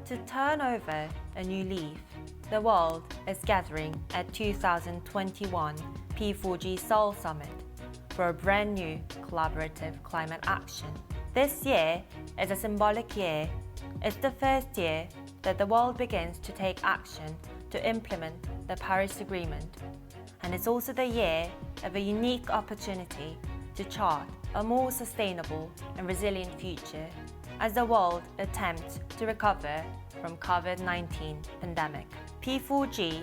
To turn over a new leaf, the world is gathering at 2021 P4G Seoul Summit for a brand new collaborative climate action. This year is a symbolic year. It's the first year that the world begins to take action to implement the Paris Agreement. And it's also the year of a unique opportunity to chart a more sustainable and resilient future as the world attempts to recover from COVID-19 pandemic. P4G,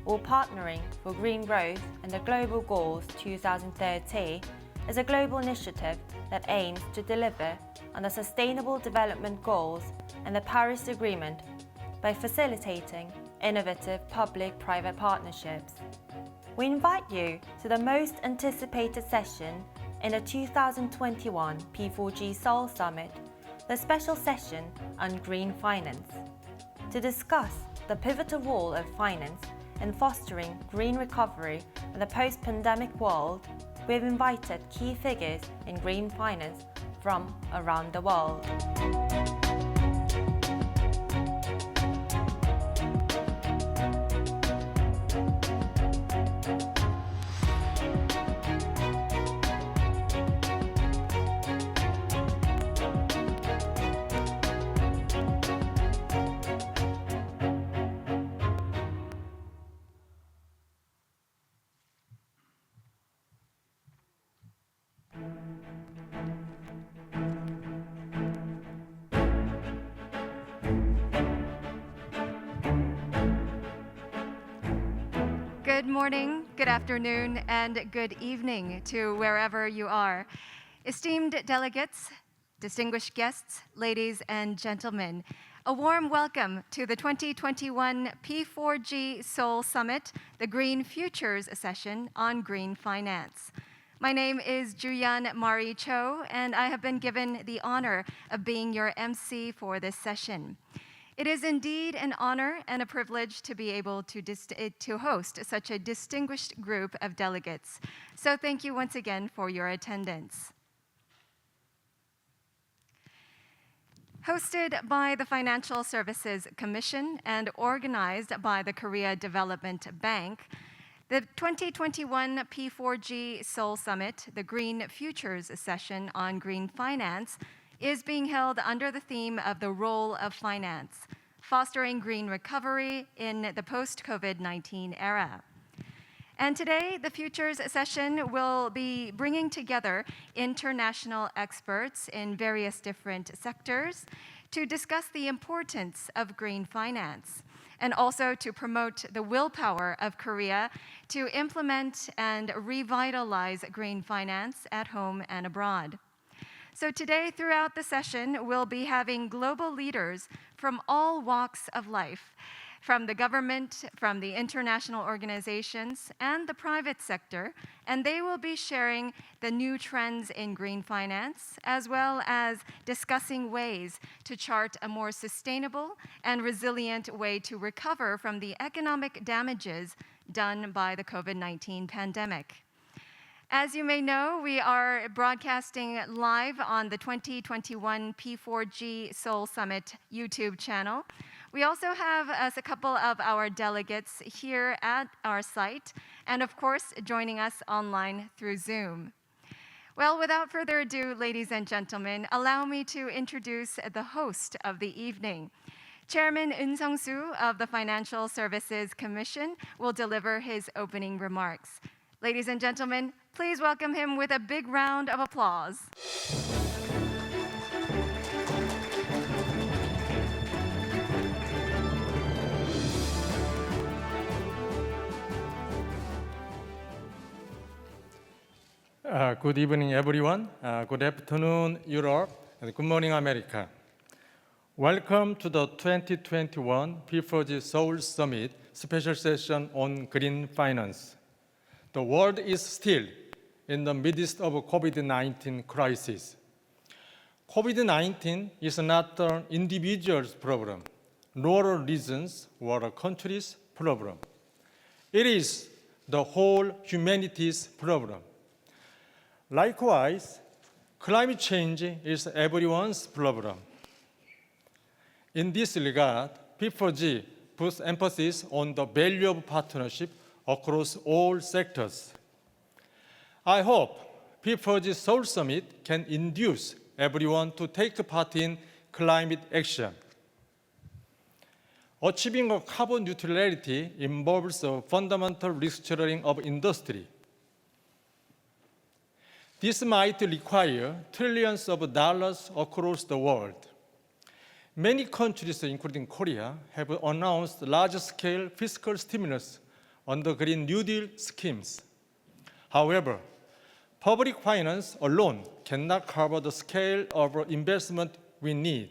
or Partnering for Green Growth and the Global Goals 2030, is a global initiative that aims to deliver on the Sustainable Development Goals and the Paris Agreement by facilitating innovative public-private partnerships. We invite you to the most anticipated session in the 2021 P4G Seoul Summit, the special session on green finance. To discuss the pivotal role of finance in fostering green recovery in the post-pandemic world, we have invited key figures in green finance from around the world. Good morning, good afternoon, and good evening to wherever you are. Esteemed delegates, distinguished guests, ladies and gentlemen, a warm welcome to the 2021 P4G Seoul Summit, the Green Futures session on green finance. My name is Juyeon Mari Cho, and I have been given the honor of being your MC for this session. It is indeed an honor and a privilege to be able to host such a distinguished group of delegates. So thank you once again for your attendance. Hosted by the Financial Services Commission and organized by the Korea Development Bank, the 2021 P4G Seoul Summit, the Green Futures session on green finance, is being held under the theme of the role of finance, fostering green recovery in the post-COVID-19 era. And today, the Futures session will be bringing together international experts in various different sectors to discuss the importance of green finance and also to promote the willpower of Korea to implement and revitalize green finance at home and abroad. So today, throughout the session, we'll be having global leaders from all walks of life, from the government, from the international organizations, and the private sector, and they will be sharing the new trends in green finance, as well as discussing ways to chart a more sustainable and resilient way to recover from the economic damages done by the COVID-19 pandemic. As you may know, we are broadcasting live on the 2021 P4G Seoul Summit YouTube channel. We also have a couple of our delegates here at our site, and of course, joining us online through Zoom. Well, without further ado, ladies and gentlemen, allow me to introduce the host of the evening. Chairman Eun Sung-soo of the Financial Services Commission will deliver his opening remarks. Ladies and gentlemen, please welcome him with a big round of applause. Good evening, everyone. Good afternoon, Europe, and good morning, America. Welcome to the 2021 P4G Seoul Summit special session on green finance. The world is still in the midst of a COVID-19 crisis. COVID-19 is not an individual's problem, nor a region's or a country's problem. It is the whole humanity's problem. Likewise, climate change is everyone's problem. In this regard, P4G puts emphasis on the value of partnership across all sectors. I hope P4G Seoul Summit can induce everyone to take part in climate action. Achieving a carbon neutrality involves a fundamental restructuring of industry. This might require trillions of dollars across the world. Many countries, including Korea, have announced large-scale fiscal stimulus under Green New Deal schemes. However, public finance alone cannot cover the scale of investment we need.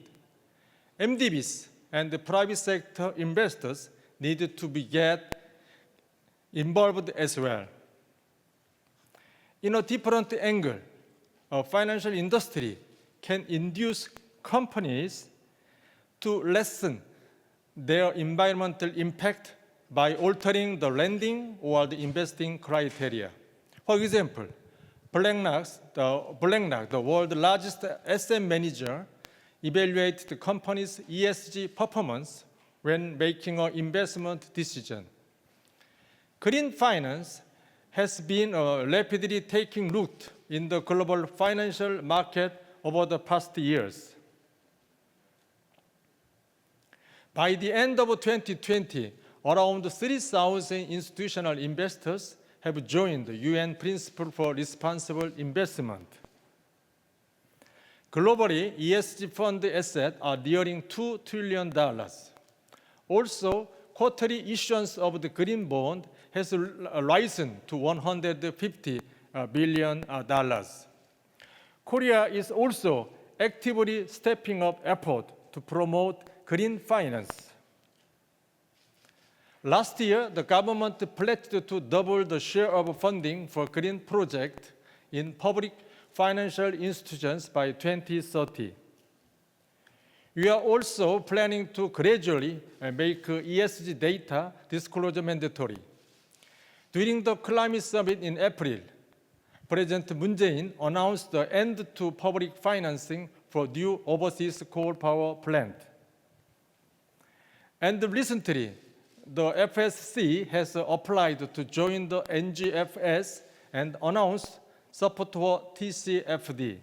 MDBs and the private sector investors need to get involved as well. In a different angle, a financial industry can induce companies to lessen their environmental impact by altering the lending or the investing criteria. For example, BlackRock, the world's largest asset manager, evaluates the company's ESG performance when making an investment decision. Green finance has been rapidly taking root in the global financial market over the past years. By the end of 2020, around 3,000 institutional investors have joined the UN Principle for Responsible Investment. Globally, ESG fund assets are nearing $2 trillion. Also, quarterly issuance of the green bond has risen to $150 billion. Korea is also actively stepping up effort to promote green finance. Last year, the government pledged to double the share of funding for green projects in public financial institutions by 2030. We are also planning to gradually make ESG data disclosure mandatory. During the climate summit in April, President Moon Jae-in announced the end to public financing for new overseas coal power plant. And recently, the FSC has applied to join the NGFS and announced support for TCFD.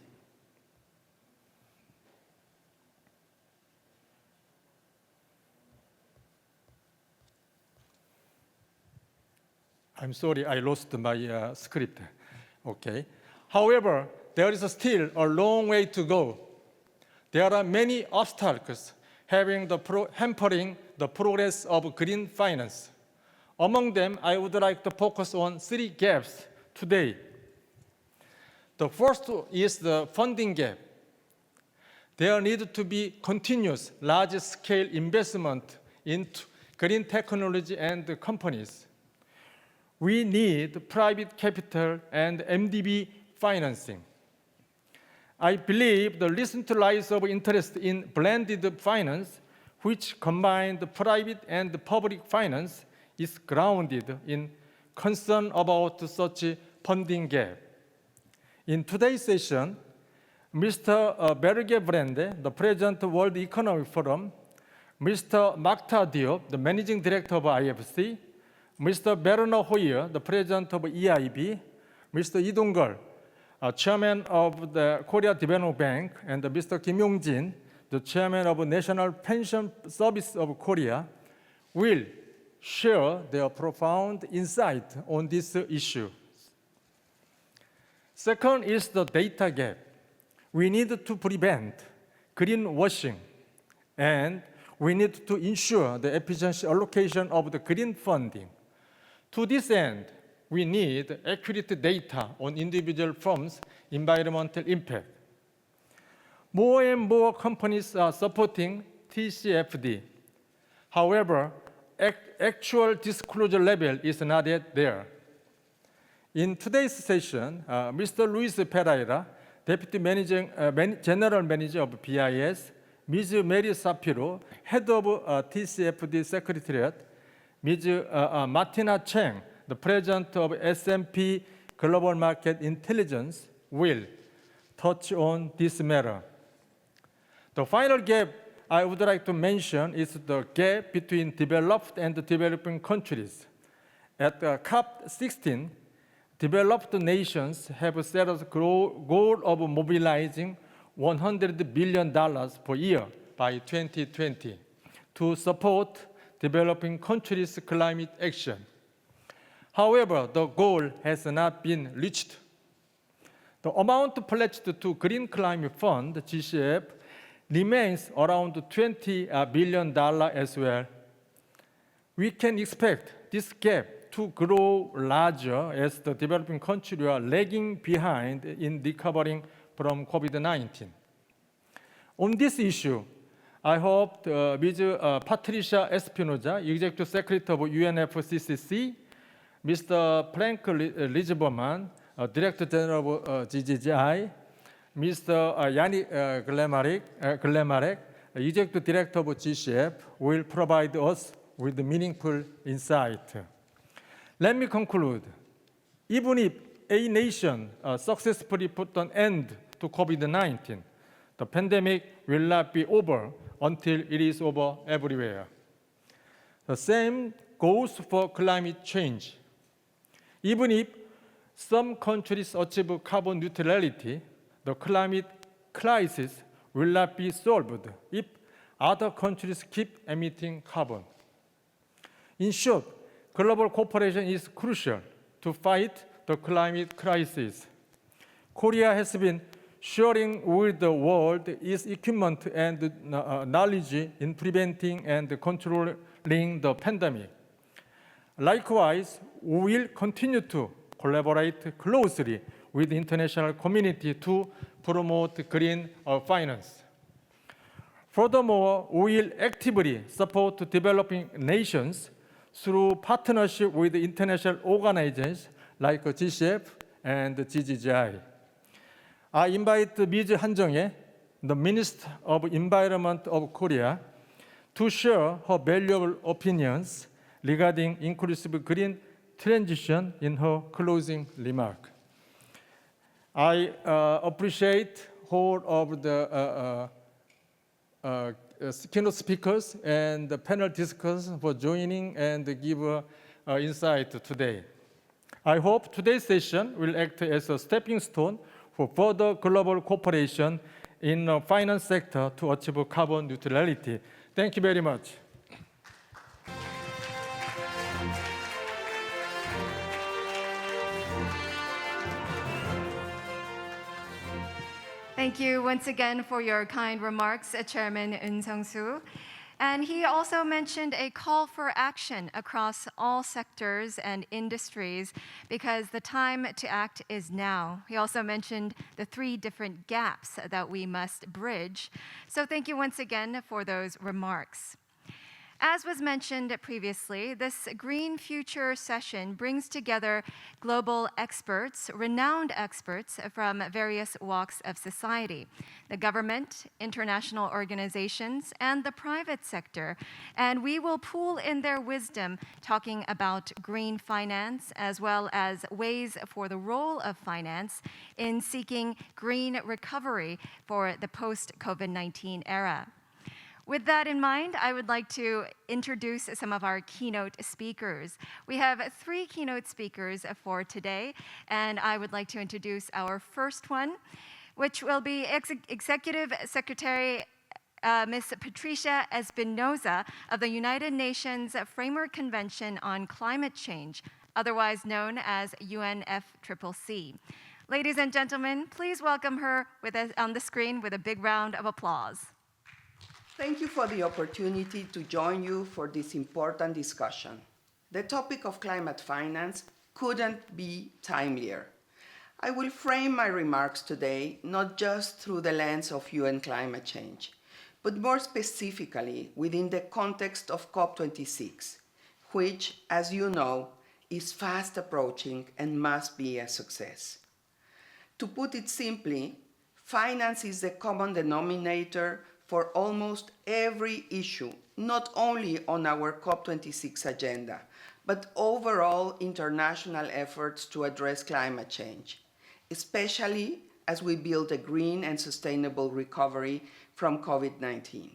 I'm sorry, I lost my script. Okay. However, there is still a long way to go. There are many obstacles hampering the progress of green finance. Among them, I would like to focus on 3 gaps today. The first is the funding gap. There needs to be continuous large-scale investment into green technology and companies. We need private capital and MDB financing. I believe the recent rise of interest in blended finance, which combines private and public finance, is grounded in concern about such a funding gap. In today's session, Mr. Berge Brande, the President of the World Economic Forum, Mr. Makta Diop, the Managing Director of IFC, Mr. Bernard Hoyer, the President of EIB, Mr. Lee Dong-geol, Chairman of the Korea Development Bank, and Mr. Kim Yong-jin, the Chairman of National Pension Service of Korea, will share their profound insight on this issue. Second is the data gap. We need to prevent greenwashing, and we need to ensure the efficient allocation of the green funding. To this end, we need accurate data on individual firms' environmental impact. More and more companies are supporting TCFD. However, actual disclosure level is not yet there. In today's session, Mr. Luis Pereira, Deputy General Manager of BIS, Ms. Mary Sapiro, Head of TCFD Secretariat, Ms. Martina Cheng, the President of S&P Global Market Intelligence, will touch on this matter. The final gap I would like to mention is the gap between developed and developing countries. At COP16, developed nations have set a goal of mobilizing $100 billion per year by 2020 to support developing countries' climate action. However, the goal has not been reached. The amount pledged to Green Climate Fund, GCF, remains around $20 billion as well. We can expect this gap to grow larger as the developing countries are lagging behind in recovering from COVID-19. On this issue, I hope Ms. Patricia Espinosa, Executive Secretary of UNFCCC, Mr. Frank Lisberman, Director General of GGGI, Mr. Yannick Glemarek, Executive Director of GCF, will provide us with meaningful insight. Let me conclude. Even if a nation successfully put an end to COVID-19, the pandemic will not be over until it is over everywhere. The same goes for climate change. Even if some countries achieve carbon neutrality, the climate crisis will not be solved if other countries keep emitting carbon. In short, global cooperation is crucial to fight the climate crisis. Korea has been sharing with the world its equipment and knowledge in preventing and controlling the pandemic. Likewise, we will continue to collaborate closely with the international community to promote green finance. Furthermore, we will actively support developing nations through partnership with international organizations like GCF and GGGI. I invite Ms. Han Jung-hye, the Minister of Environment of Korea, to share her valuable opinions regarding inclusive green transition in her closing remark. I appreciate all of the keynote speakers and the panel discussants for joining and give insight today. I hope today's session will act as a stepping stone for further global cooperation in the finance sector to achieve carbon neutrality. Thank you very much. Thank you once again for your kind remarks, Chairman Eun Sung-soo. And he also mentioned a call for action across all sectors and industries because the time to act is now. He also mentioned the 3 different gaps that we must bridge. So thank you once again for those remarks. As was mentioned previously, this Green Future session brings together global experts, renowned experts from various walks of society, the government, international organizations, and the private sector. And we will pool in their wisdom talking about green finance as well as ways for the role of finance in seeking green recovery for the post-COVID-19 era. With that in mind, I would like to introduce some of our keynote speakers. We have 3 keynote speakers for today, and I would like to introduce our first one, which will be Executive Secretary Ms. Patricia Espinosa of the United Nations Framework Convention on Climate Change, otherwise known as UNFCCC. Ladies and gentlemen, please welcome her on the screen with a big round of applause. Thank you for the opportunity to join you for this important discussion. The topic of climate finance couldn't be timelier. I will frame my remarks today not just through the lens of UN climate change, but more specifically within the context of COP26, which, as you know, is fast approaching and must be a success. To put it simply, finance is the common denominator for almost every issue, not only on our COP26 agenda, but overall international efforts to address climate change, especially as we build a green and sustainable recovery from COVID-19.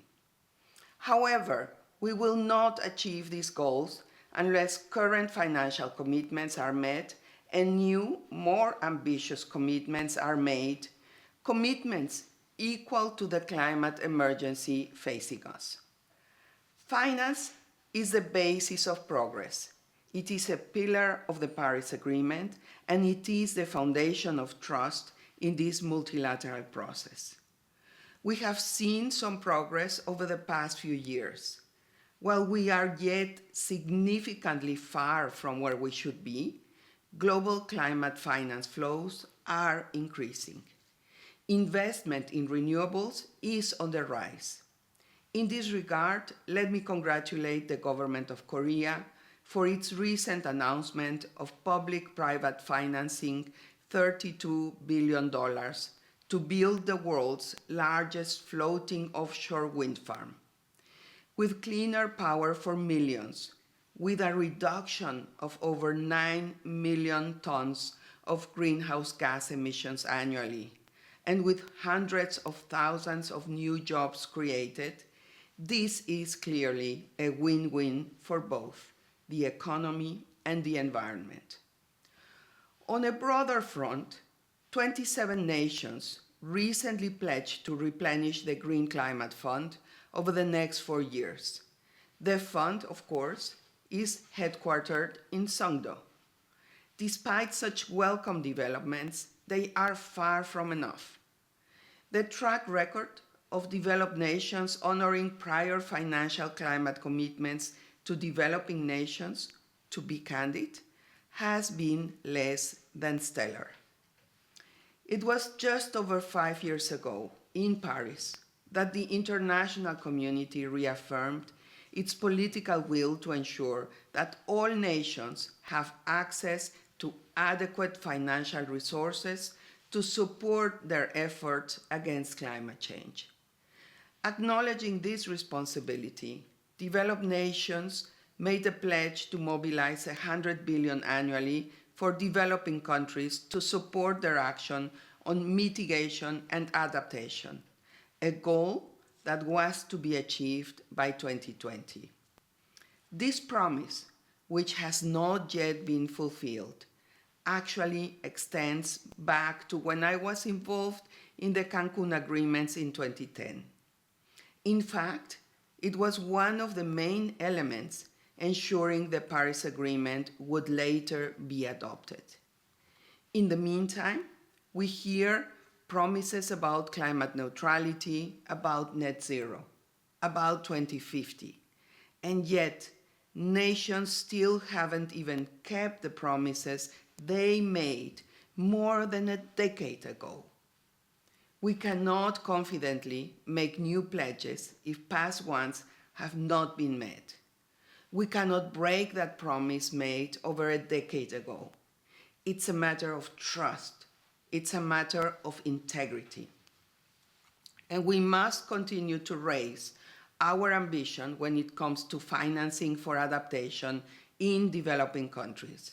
However, we will not achieve these goals unless current financial commitments are met and new, more ambitious commitments are made, commitments equal to the climate emergency facing us. Finance is the basis of progress. It is a pillar of the Paris Agreement, and it is the foundation of trust in this multilateral process. We have seen some progress over the past few years. While we are yet significantly far from where we should be, global climate finance flows are increasing. Investment in renewables is on the rise. In this regard, let me congratulate the government of Korea for its recent announcement of public-private financing $32 billion to build the world's largest floating offshore wind farm. With cleaner power for millions, with a reduction of over 9 million tons of greenhouse gas emissions annually, and with hundreds of thousands of new jobs created, this is clearly a win-win for both the economy and the environment. On a broader front, 27 nations recently pledged to replenish the Green Climate Fund over the next 4 years. The fund, of course, is headquartered in Songdo. Despite such welcome developments, they are far from enough. The track record of developed nations honoring prior financial climate commitments to developing nations, to be candid, has been less than stellar. It was just over 5 years ago, in Paris, that the international community reaffirmed its political will to ensure that all nations have access to adequate financial resources to support their efforts against climate change. Acknowledging this responsibility, developed nations made a pledge to mobilize $100 billion annually for developing countries to support their action on mitigation and adaptation, a goal that was to be achieved by 2020. This promise, which has not yet been fulfilled, actually extends back to when I was involved in the Cancun agreements in 2010. In fact, it was one of the main elements ensuring the Paris Agreement would later be adopted. In the meantime, we hear promises about climate neutrality, about net zero, about 2050, and yet nations still haven't even kept the promises they made more than a decade ago. We cannot confidently make new pledges if past ones have not been met. We cannot break that promise made over a decade ago. It's a matter of trust. It's a matter of integrity. And we must continue to raise our ambition when it comes to financing for adaptation in developing countries,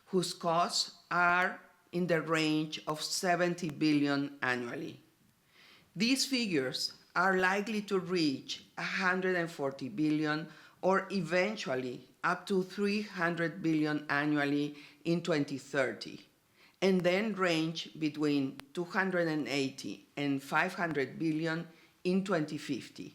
whose costs are in the range of 70 billion annually. These figures are likely to reach 140 billion or eventually up to 300 billion annually in 2030, and then range between 280 and 500 billion in 2050.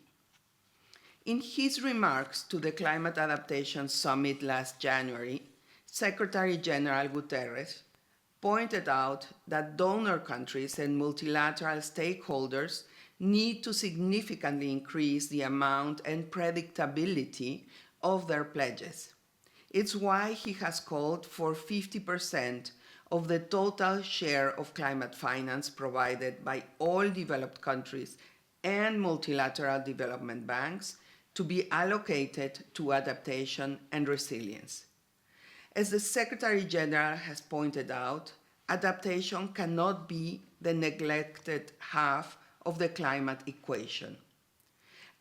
In his remarks to the Climate Adaptation Summit last January, Secretary General Guterres pointed out that donor countries and multilateral stakeholders need to significantly increase the amount and predictability of their pledges. It's why he has called for 50% of the total share of climate finance provided by all developed countries and multilateral development banks to be allocated to adaptation and resilience. As the Secretary General has pointed out, adaptation cannot be the neglected half of the climate equation.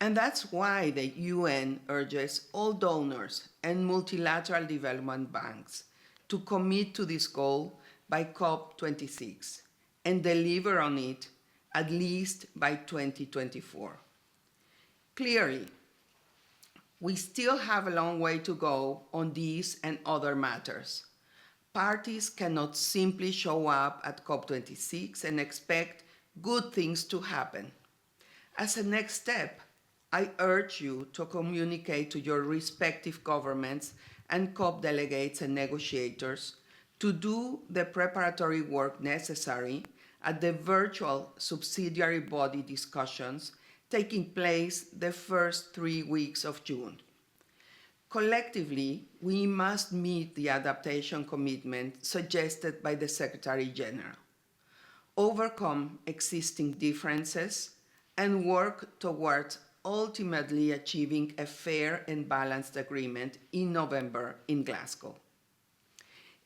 And that's why the UN urges all donors and multilateral development banks to commit to this goal by COP26 and deliver on it at least by 2024. Clearly, We still have a long way to go on these and other matters. Parties cannot simply show up at COP26 and expect good things to happen. As a next step, I urge you to communicate to your respective governments and COP delegates and negotiators to do the preparatory work necessary at the virtual subsidiary body discussions taking place the first 3 weeks of June. Collectively, we must meet the adaptation commitment suggested by the Secretary General, overcome existing differences, and work towards ultimately achieving a fair and balanced agreement in November in Glasgow.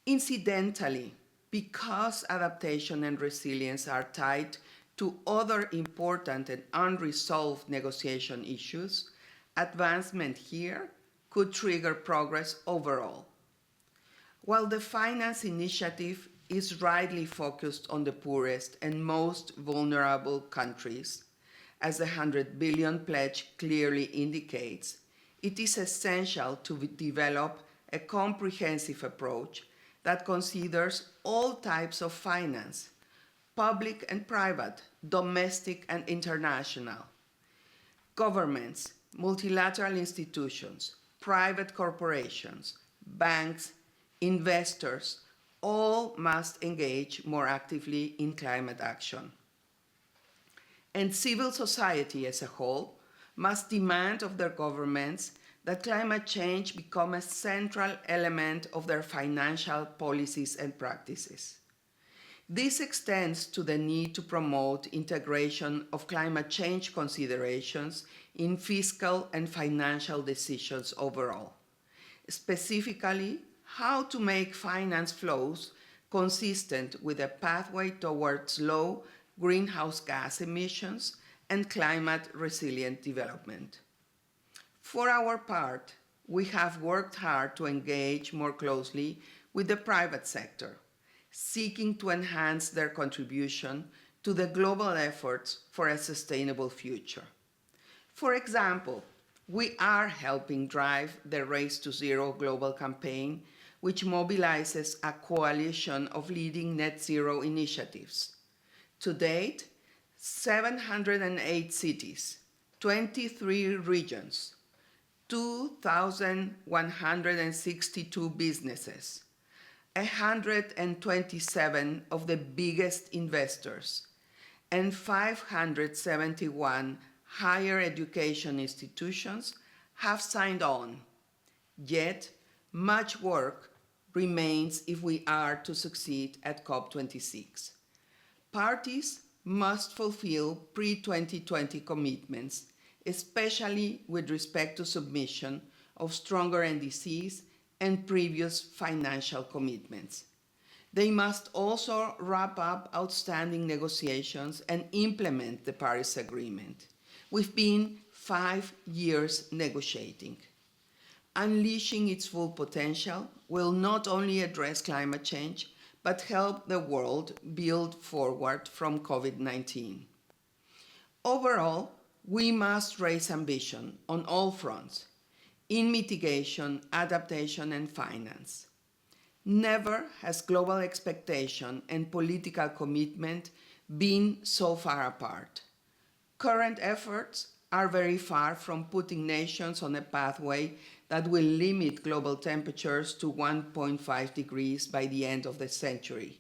Incidentally, because adaptation and resilience are tied to other important and unresolved negotiation issues, advancement here could trigger progress overall. While the finance initiative is rightly focused on the poorest and most vulnerable countries, as the 100 billion pledge clearly indicates, it is essential to develop a comprehensive approach that considers all types of finance, public and private, domestic and international, governments, multilateral institutions, private corporations, banks, investors, all must engage more actively in climate action. And civil society as a whole must demand of their governments that climate change become a central element of their financial policies and practices. This extends to the need to promote integration of climate change considerations in fiscal and financial decisions overall. Specifically, how to make finance flows consistent with a pathway towards low greenhouse gas emissions and climate resilient development. For our part, we have worked hard to engage more closely with the private sector, seeking to enhance their contribution to the global efforts for a sustainable future. For example, we are helping drive the Race to Zero global campaign, which mobilizes a coalition of leading net zero initiatives. To date, 708 cities, 23 regions, 2,162 businesses, 127 of the biggest investors, and 571 higher education institutions have signed on. Yet, much work remains if we are to succeed at COP26. Parties must fulfill pre-2020 commitments, especially with respect to submission of stronger NDCs and previous financial commitments. They must also wrap up outstanding negotiations and implement the Paris Agreement. We've been 5 years negotiating. Unleashing its full potential will not only address climate change, but help the world build forward from COVID-19. Overall, we must raise ambition on all fronts, in mitigation, adaptation, and finance. Never has global expectation and political commitment been so far apart. Current efforts are very far from putting nations on a pathway that will limit global temperatures to 1.5 degrees by the end of the century.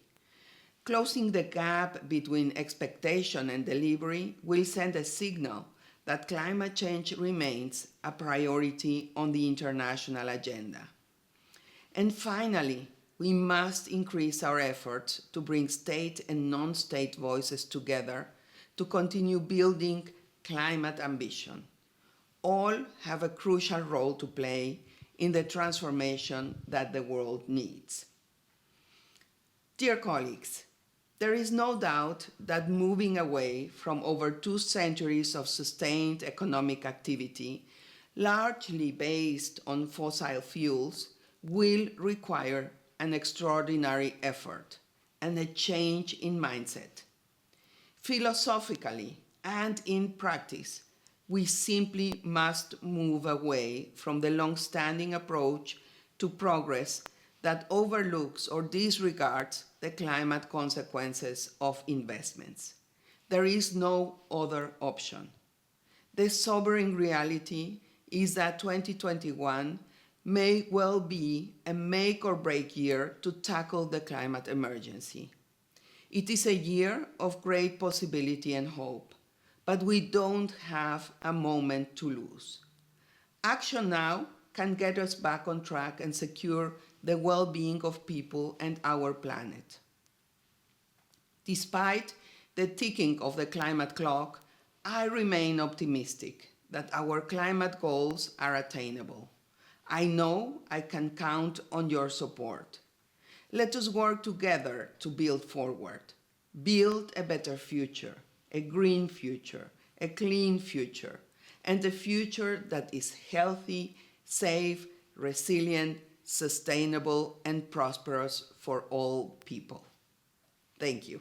Closing the gap between expectation and delivery will send a signal that climate change remains a priority on the international agenda. And finally, we must increase our efforts to bring state and non-state voices together to continue building climate ambition. All have a crucial role to play in the transformation that the world needs. Dear colleagues, there is no doubt that moving away from over 2 centuries of sustained economic activity, largely based on fossil fuels, will require an extraordinary effort and a change in mindset. Philosophically and in practice, We simply must move away from the long-standing approach to progress that overlooks or disregards the climate consequences of investments. There is no other option. The sobering reality is that 2021 may well be a make or break year to tackle the climate emergency. It is a year of great possibility and hope, but we don't have a moment to lose. Action now can get us back on track and secure the well-being of people and our planet. Despite the ticking of the climate clock, I remain optimistic that our climate goals are attainable. I know I can count on your support. Let us work together to build forward, build a better future, a green future, a clean future, and a future that is healthy, safe, resilient, sustainable, and prosperous for all people. Thank you.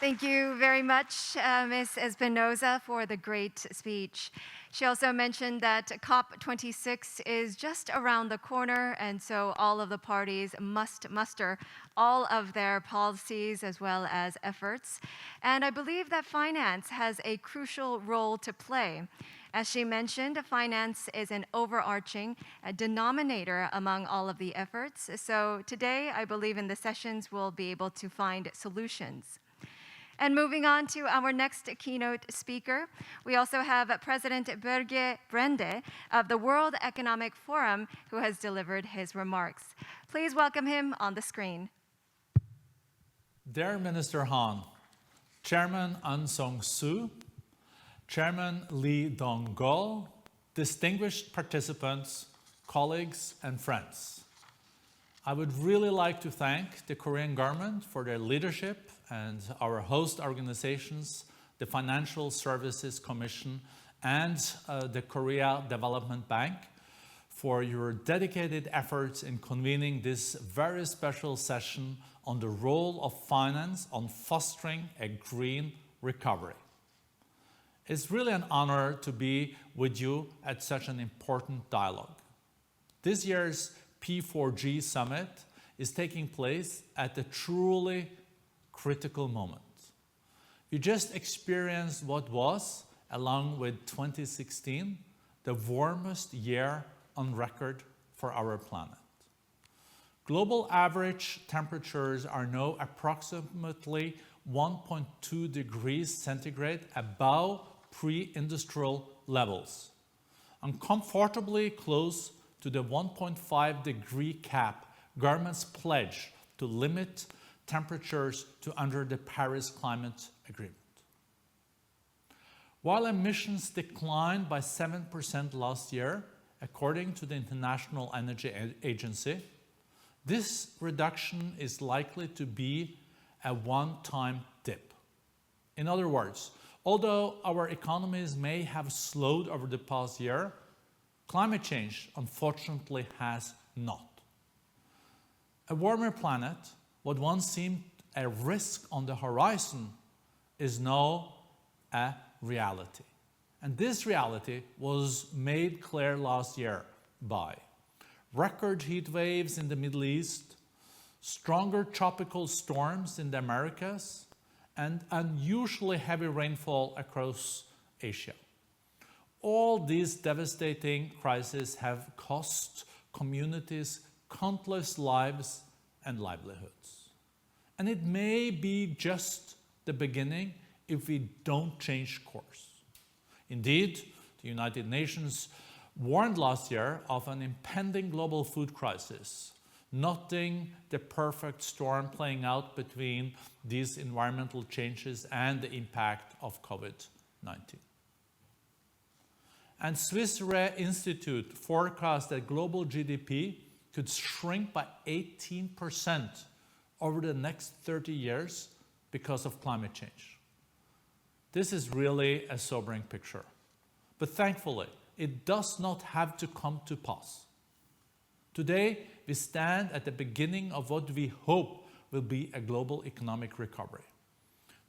Thank you very much, Ms. Espinosa, for the great speech. She also mentioned that COP26 is just around the corner, and so all of the parties must muster all of their policies as well as efforts. And I believe that finance has a crucial role to play. As she mentioned, finance is an overarching denominator among all of the efforts. So today, I believe in the sessions, we'll be able to find solutions. And moving on to our next keynote speaker, we also have President Børge Brende of the World Economic Forum, who has delivered his remarks. Please welcome him on the screen. Dear Minister Han, Chairman Aung San Suu, Chairman Lee Dong-go, distinguished participants, colleagues, and friends. I would really like to thank the Korean government for their leadership and our host organizations, the Financial Services Commission and the Korea Development Bank, for your dedicated efforts in convening this very special session on the role of finance on fostering a green recovery. It's really an honor to be with you at such an important dialogue. This year's P4G Summit is taking place at a truly critical moment. We just experienced what was, along with 2016, the warmest year on record for our planet. Global average temperatures are now approximately 1.2 degrees centigrade above pre-industrial levels, and comfortably close to the 1.5 degree cap government's pledge to limit temperatures to under the Paris Climate Agreement. While emissions declined by 7% last year, according to the International Energy Agency, this reduction is likely to be a one-time dip. In other words, although our economies may have slowed over the past year, climate change, unfortunately, has not. A warmer planet, what once seemed a risk on the horizon, is now a reality. And this reality was made clear last year by record heat waves in the Middle East, stronger tropical storms in the Americas, and unusually heavy rainfall across Asia. All these devastating crises have cost communities countless lives and livelihoods. And it may be just the beginning if we don't change course. Indeed, the United Nations warned last year of an impending global food crisis, noting the perfect storm playing out between these environmental changes and the impact of COVID-19. And Swiss Re Institute forecast that global GDP could shrink by 18% over the next 30 years because of climate change. This is really a sobering picture. But thankfully, it does not have to come to pass. Today, we stand at the beginning of what we hope will be a global economic recovery.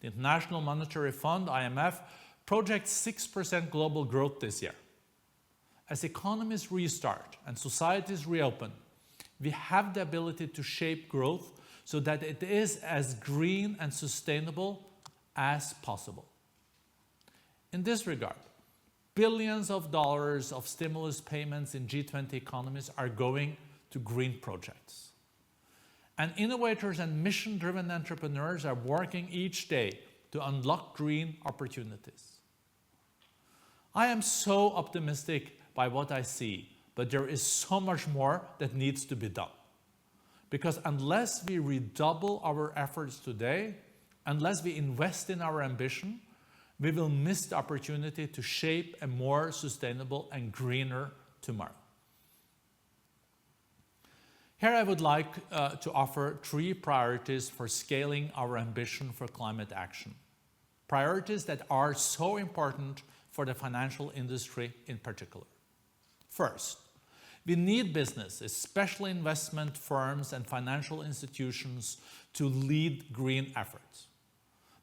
The International Monetary Fund, IMF, projects 6% global growth this year. As economies restart and societies reopen, we have the ability to shape growth so that it is as green and sustainable as possible. In this regard, billions of dollars of stimulus payments in G20 economies are going to green projects. And innovators and mission-driven entrepreneurs are working each day to unlock green opportunities. I am so optimistic by what I see, but there is so much more that needs to be done. Because unless we redouble our efforts today, unless we invest in our ambition, we will miss the opportunity to shape a more sustainable and greener tomorrow. Here I would like to offer 3 priorities for scaling our ambition for climate action. Priorities that are so important for the financial industry in particular. First, we need business, especially investment firms and financial institutions, to lead green efforts.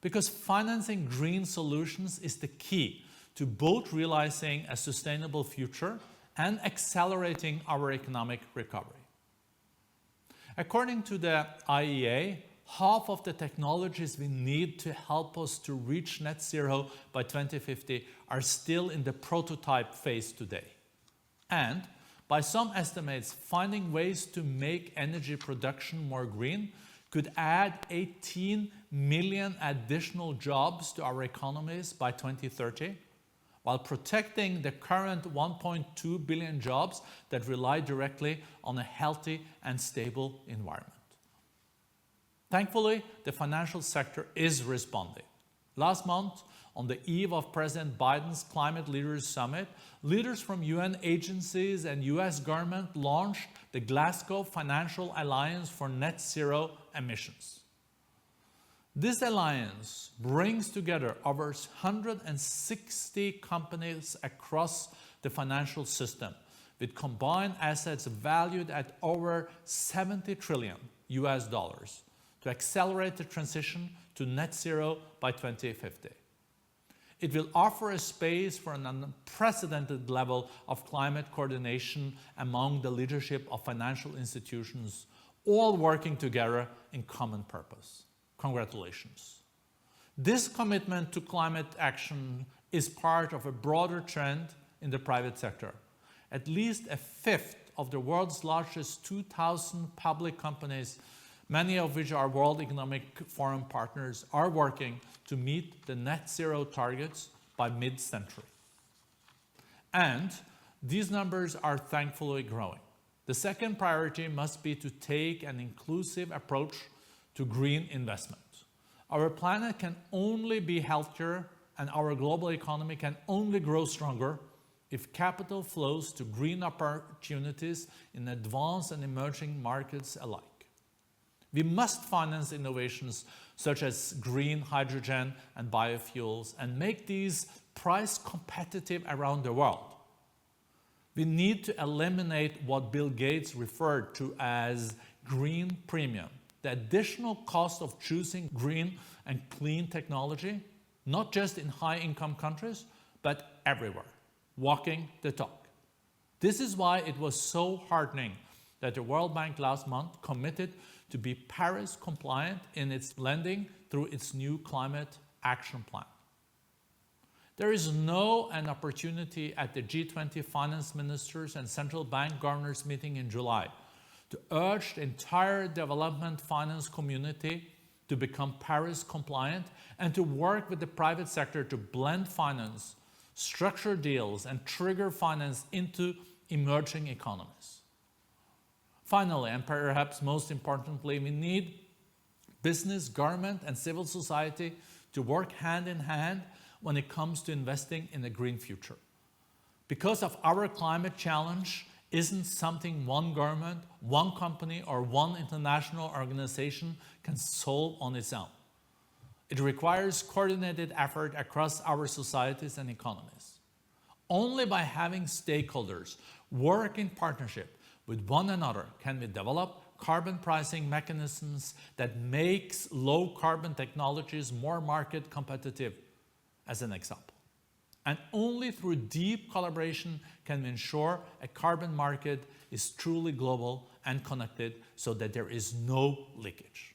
Because financing green solutions is the key to both realizing a sustainable future and accelerating our economic recovery. According to the IEA, half of the technologies we need to help us to reach net zero by 2050 are still in the prototype phase today. And by some estimates, finding ways to make energy production more green could add 18 million additional jobs to our economies by 2030, while protecting the current 1.2 billion jobs that rely directly on a healthy and stable environment. Thankfully, the financial sector is responding. Last month, on the eve of President Biden's Climate Leaders Summit, leaders from UN agencies and US government launched the Glasgow Financial Alliance for Net Zero Emissions. This alliance brings together over 160 companies across the financial system with combined assets valued at over $70 trillion to accelerate the transition to net zero by 2050. It will offer a space for an unprecedented level of climate coordination among the leadership of financial institutions, all working together in common purpose. Congratulations. This commitment to climate action is part of a broader trend in the private sector. At least a fifth of the world's largest 2,000 public companies, many of which are World Economic Forum partners, are working to meet the net zero targets by mid-century. And these numbers are thankfully growing. The second priority must be to take an inclusive approach to green investment. Our planet can only be healthier and our global economy can only grow stronger if capital flows to green opportunities in advanced and emerging markets alike. We must finance innovations such as green hydrogen and biofuels and make these price competitive around the world. We need to eliminate what Bill Gates referred to as green premium, the additional cost of choosing green and clean technology, not just in high-income countries, but everywhere, walking the talk. This is why it was so heartening that the World Bank last month committed to be Paris compliant in its lending through its new climate action plan. There is now an opportunity at the G20 finance ministers and central bank governors meeting in July to urge the entire development finance community to become Paris compliant and to work with the private sector to blend finance, structure deals, and trigger finance into emerging economies. Finally, and perhaps most importantly, we need business, government, and civil society to work hand in hand when it comes to investing in a green future. Because of our climate challenge isn't something one government, one company, or one international organization can solve on its own. It requires coordinated effort across our societies and economies. Only by having stakeholders work in partnership with one another can we develop carbon pricing mechanisms that makes low carbon technologies more market competitive, as an example. And only through deep collaboration can we ensure a carbon market is truly global and connected so that there is no leakage.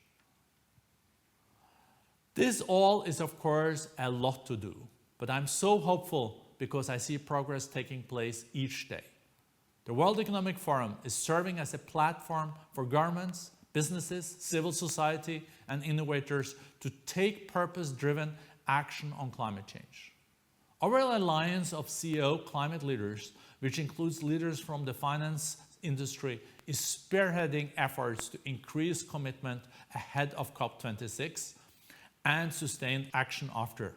This all is, of course, a lot to do, but I'm so hopeful because I see progress taking place each day. The World Economic Forum is serving as a platform for governments, businesses, civil society, and innovators to take purpose-driven action on climate change. Our alliance of CEO climate leaders, which includes leaders from the finance industry, is spearheading efforts to increase commitment ahead of COP26 and sustained action after.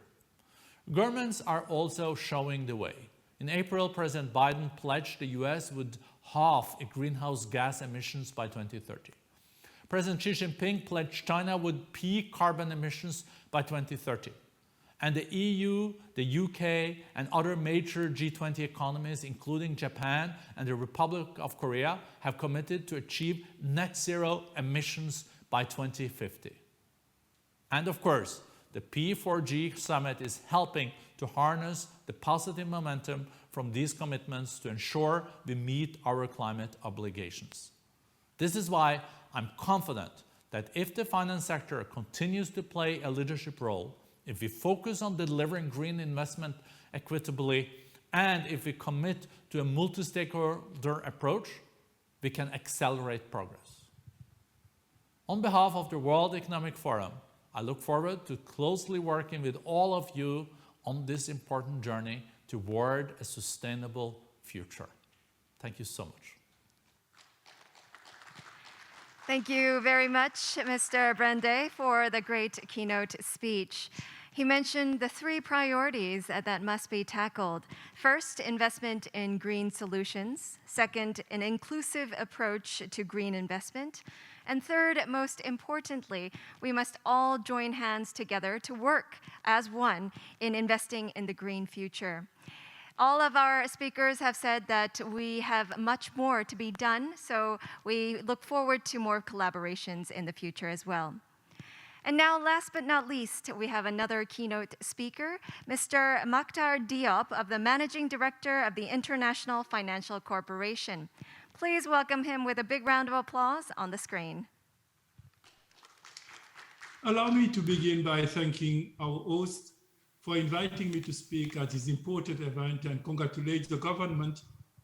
Governments are also showing the way. In April, President Biden pledged the US would halve greenhouse gas emissions by 2030. President Xi Jinping pledged China would peak carbon emissions by 2030. And the EU, the UK, and other major G20 economies, including Japan and the Republic of Korea, have committed to achieve net zero emissions by 2050. And of course, the P4G summit is helping to harness the positive momentum from these commitments to ensure we meet our climate obligations. This is why I'm confident that if the finance sector continues to play a leadership role, if we focus on delivering green investment equitably, and if we commit to a multi-stakeholder approach, we can accelerate progress. On behalf of the World Economic Forum, I look forward to closely working with all of you on this important journey toward a sustainable future. Thank you so much. Thank you very much, Mr. Brende, for the great keynote speech. He mentioned the three priorities that must be tackled. First, investment in green solutions. Second, an inclusive approach to green investment. And third, most importantly, we must all join hands together to work as one in investing in the green future. All of our speakers have said that we have much more to be done, so we look forward to more collaborations in the future as well. And now, last but not least, we have another keynote speaker, Mr. Makhtar Diop, of the Managing Director of the International Financial Corporation. Please welcome him with a big round of applause on the screen. Allow me to begin by thanking our host for inviting me to speak at this important event and congratulate the government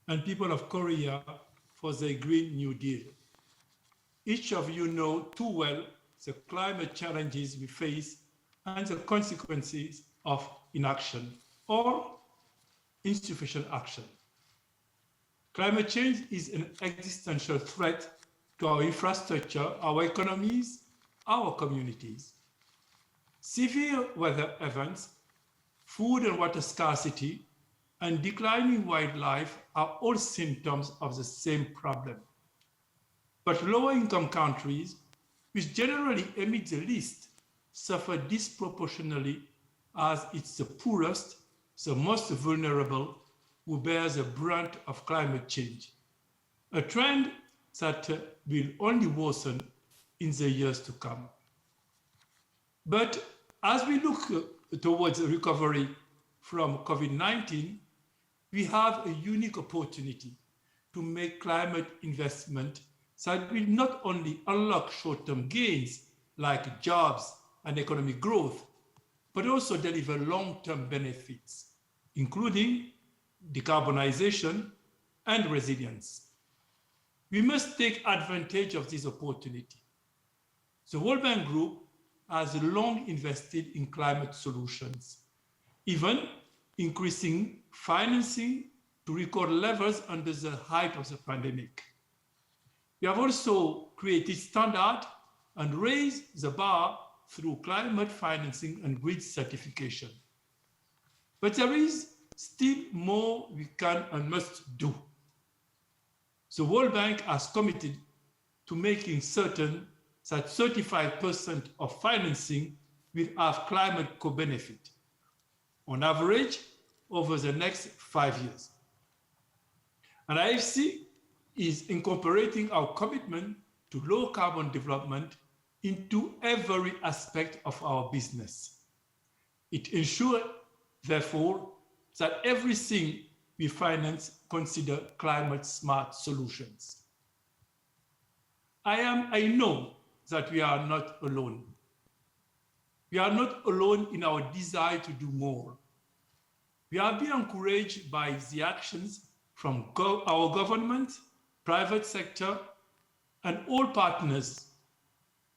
and people of Korea for their Green New Deal. Each of you know too well the climate challenges we face and the consequences of inaction or insufficient action. Climate change is an existential threat to our infrastructure, our economies, our communities. Severe weather events, food and water scarcity, and declining wildlife are all symptoms of the same problem. But lower-income countries, which generally emit the least, suffer disproportionately as it's the poorest, the most vulnerable, who bear the brunt of climate change, a trend that will only worsen in the years to come. But as we look towards a recovery from COVID-19, we have a unique opportunity to make climate investment that will not only unlock short-term gains like jobs and economic growth, but also deliver long-term benefits, including decarbonization and resilience. We must take advantage of this opportunity. The World Bank Group has long invested in climate solutions, even increasing financing to record levels under the height of the pandemic. We have also created standards and raised the bar through climate financing and grid certification. But there is still more we can and must do. The World Bank has committed to making certain that 35% of financing will have climate co-benefit, on average, over the next 5 years. And IFC is incorporating our commitment to low carbon development into every aspect of our business. It ensures, therefore, that everything we finance consider climate smart solutions. I know that we are not alone. We are not alone in our desire to do more. We are being encouraged by the actions from our government, private sector, and all partners,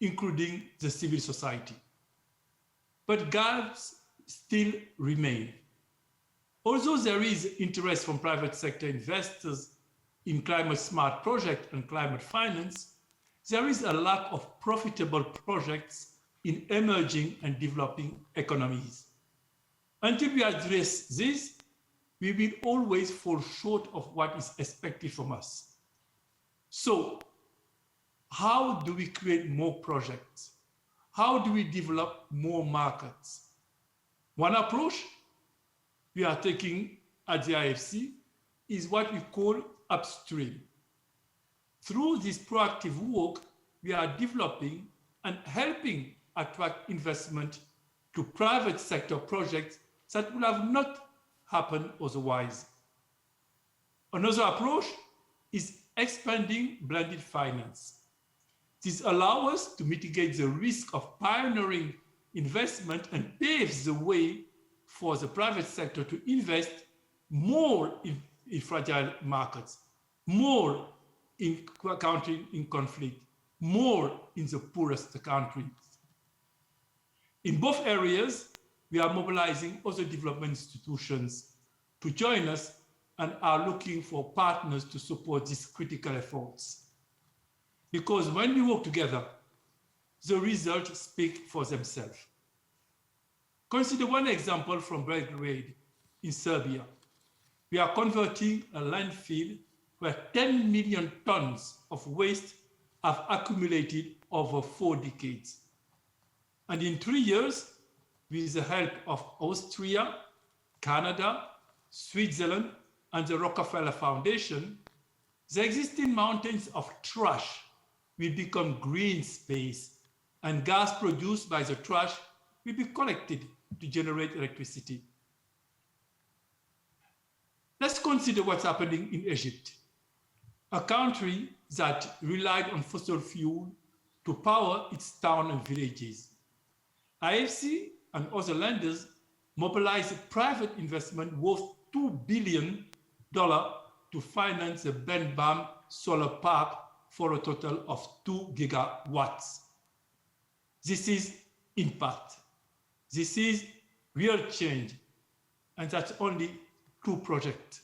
including the civil society. But gaps still remain. Although there is interest from private sector investors in climate smart projects and climate finance, there is a lack of profitable projects in emerging and developing economies. Until we address this, we will always fall short of what is expected from us. So, how do we create more projects? How do we develop more markets? One approach we are taking at the IFC is what we call upstream. Through this proactive work, we are developing and helping attract investment to private sector projects that would have not happened otherwise. Another approach is expanding blended finance. This allows us to mitigate the risk of pioneering investment and paves the way for the private sector to invest more in fragile markets, more in countries in conflict, more in the poorest countries. In both areas, we are mobilizing other development institutions to join us and are looking for partners to support these critical efforts. Because when we work together, the results speak for themselves. Consider one example from Belgrade in Serbia. We are converting a landfill where 10 million tons of waste have accumulated over 4 decades. And in 3 years, with the help of Austria, Canada, Switzerland, and the Rockefeller Foundation, the existing mountains of trash will become green space, and gas produced by the trash will be collected to generate electricity. Let's consider what's happening in Egypt, a country that relied on fossil fuel to power its towns and villages. IFC and other lenders mobilized private investment worth $2 billion to finance the Ben Bam solar park for a total of 2 gigawatts. This is impact. This is real change, and that's only 2 projects.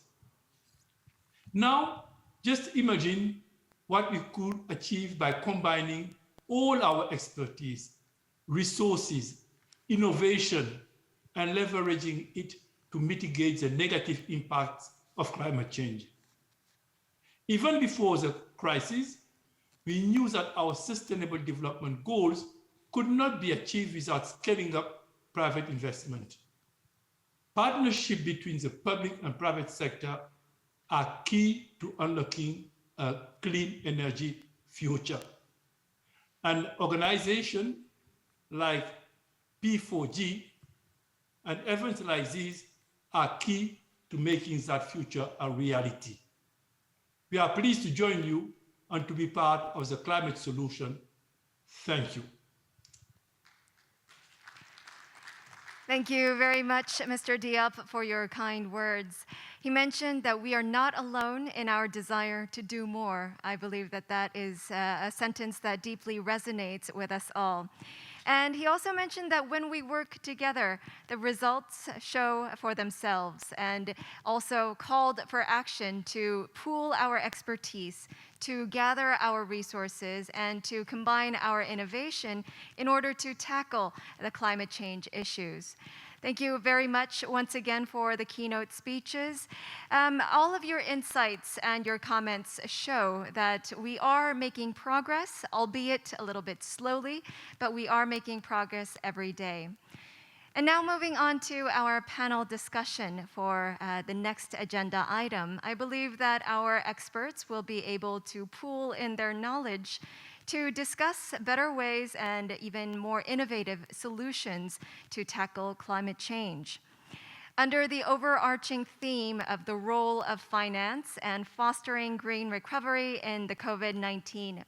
Now, just imagine what we could achieve by combining all our expertise, resources, innovation, and leveraging it to mitigate the negative impacts of climate change. Even before the crisis, we knew that our sustainable development goals could not be achieved without scaling up private investment. Partnership between the public and private sector are key to unlocking a clean energy future. And organizations like P4G and events like these are key to making that future a reality. We are pleased to join you and to be part of the climate solution. Thank you. Thank you very much, Mr. Diop, for your kind words. He mentioned that we are not alone in our desire to do more. I believe that that is a sentence that deeply resonates with us all. And he also mentioned that when we work together, the results show for themselves, and also called for action to pool our expertise, to gather our resources, and to combine our innovation in order to tackle the climate change issues. Thank you very much once again for the keynote speeches. All of your insights and your comments show that we are making progress, albeit a little bit slowly, but we are making progress every day. And now moving on to our panel discussion for the next agenda item, I believe that our experts will be able to pool in their knowledge to discuss better ways and even more innovative solutions to tackle climate change. Under the overarching theme of the role of finance and fostering green recovery in the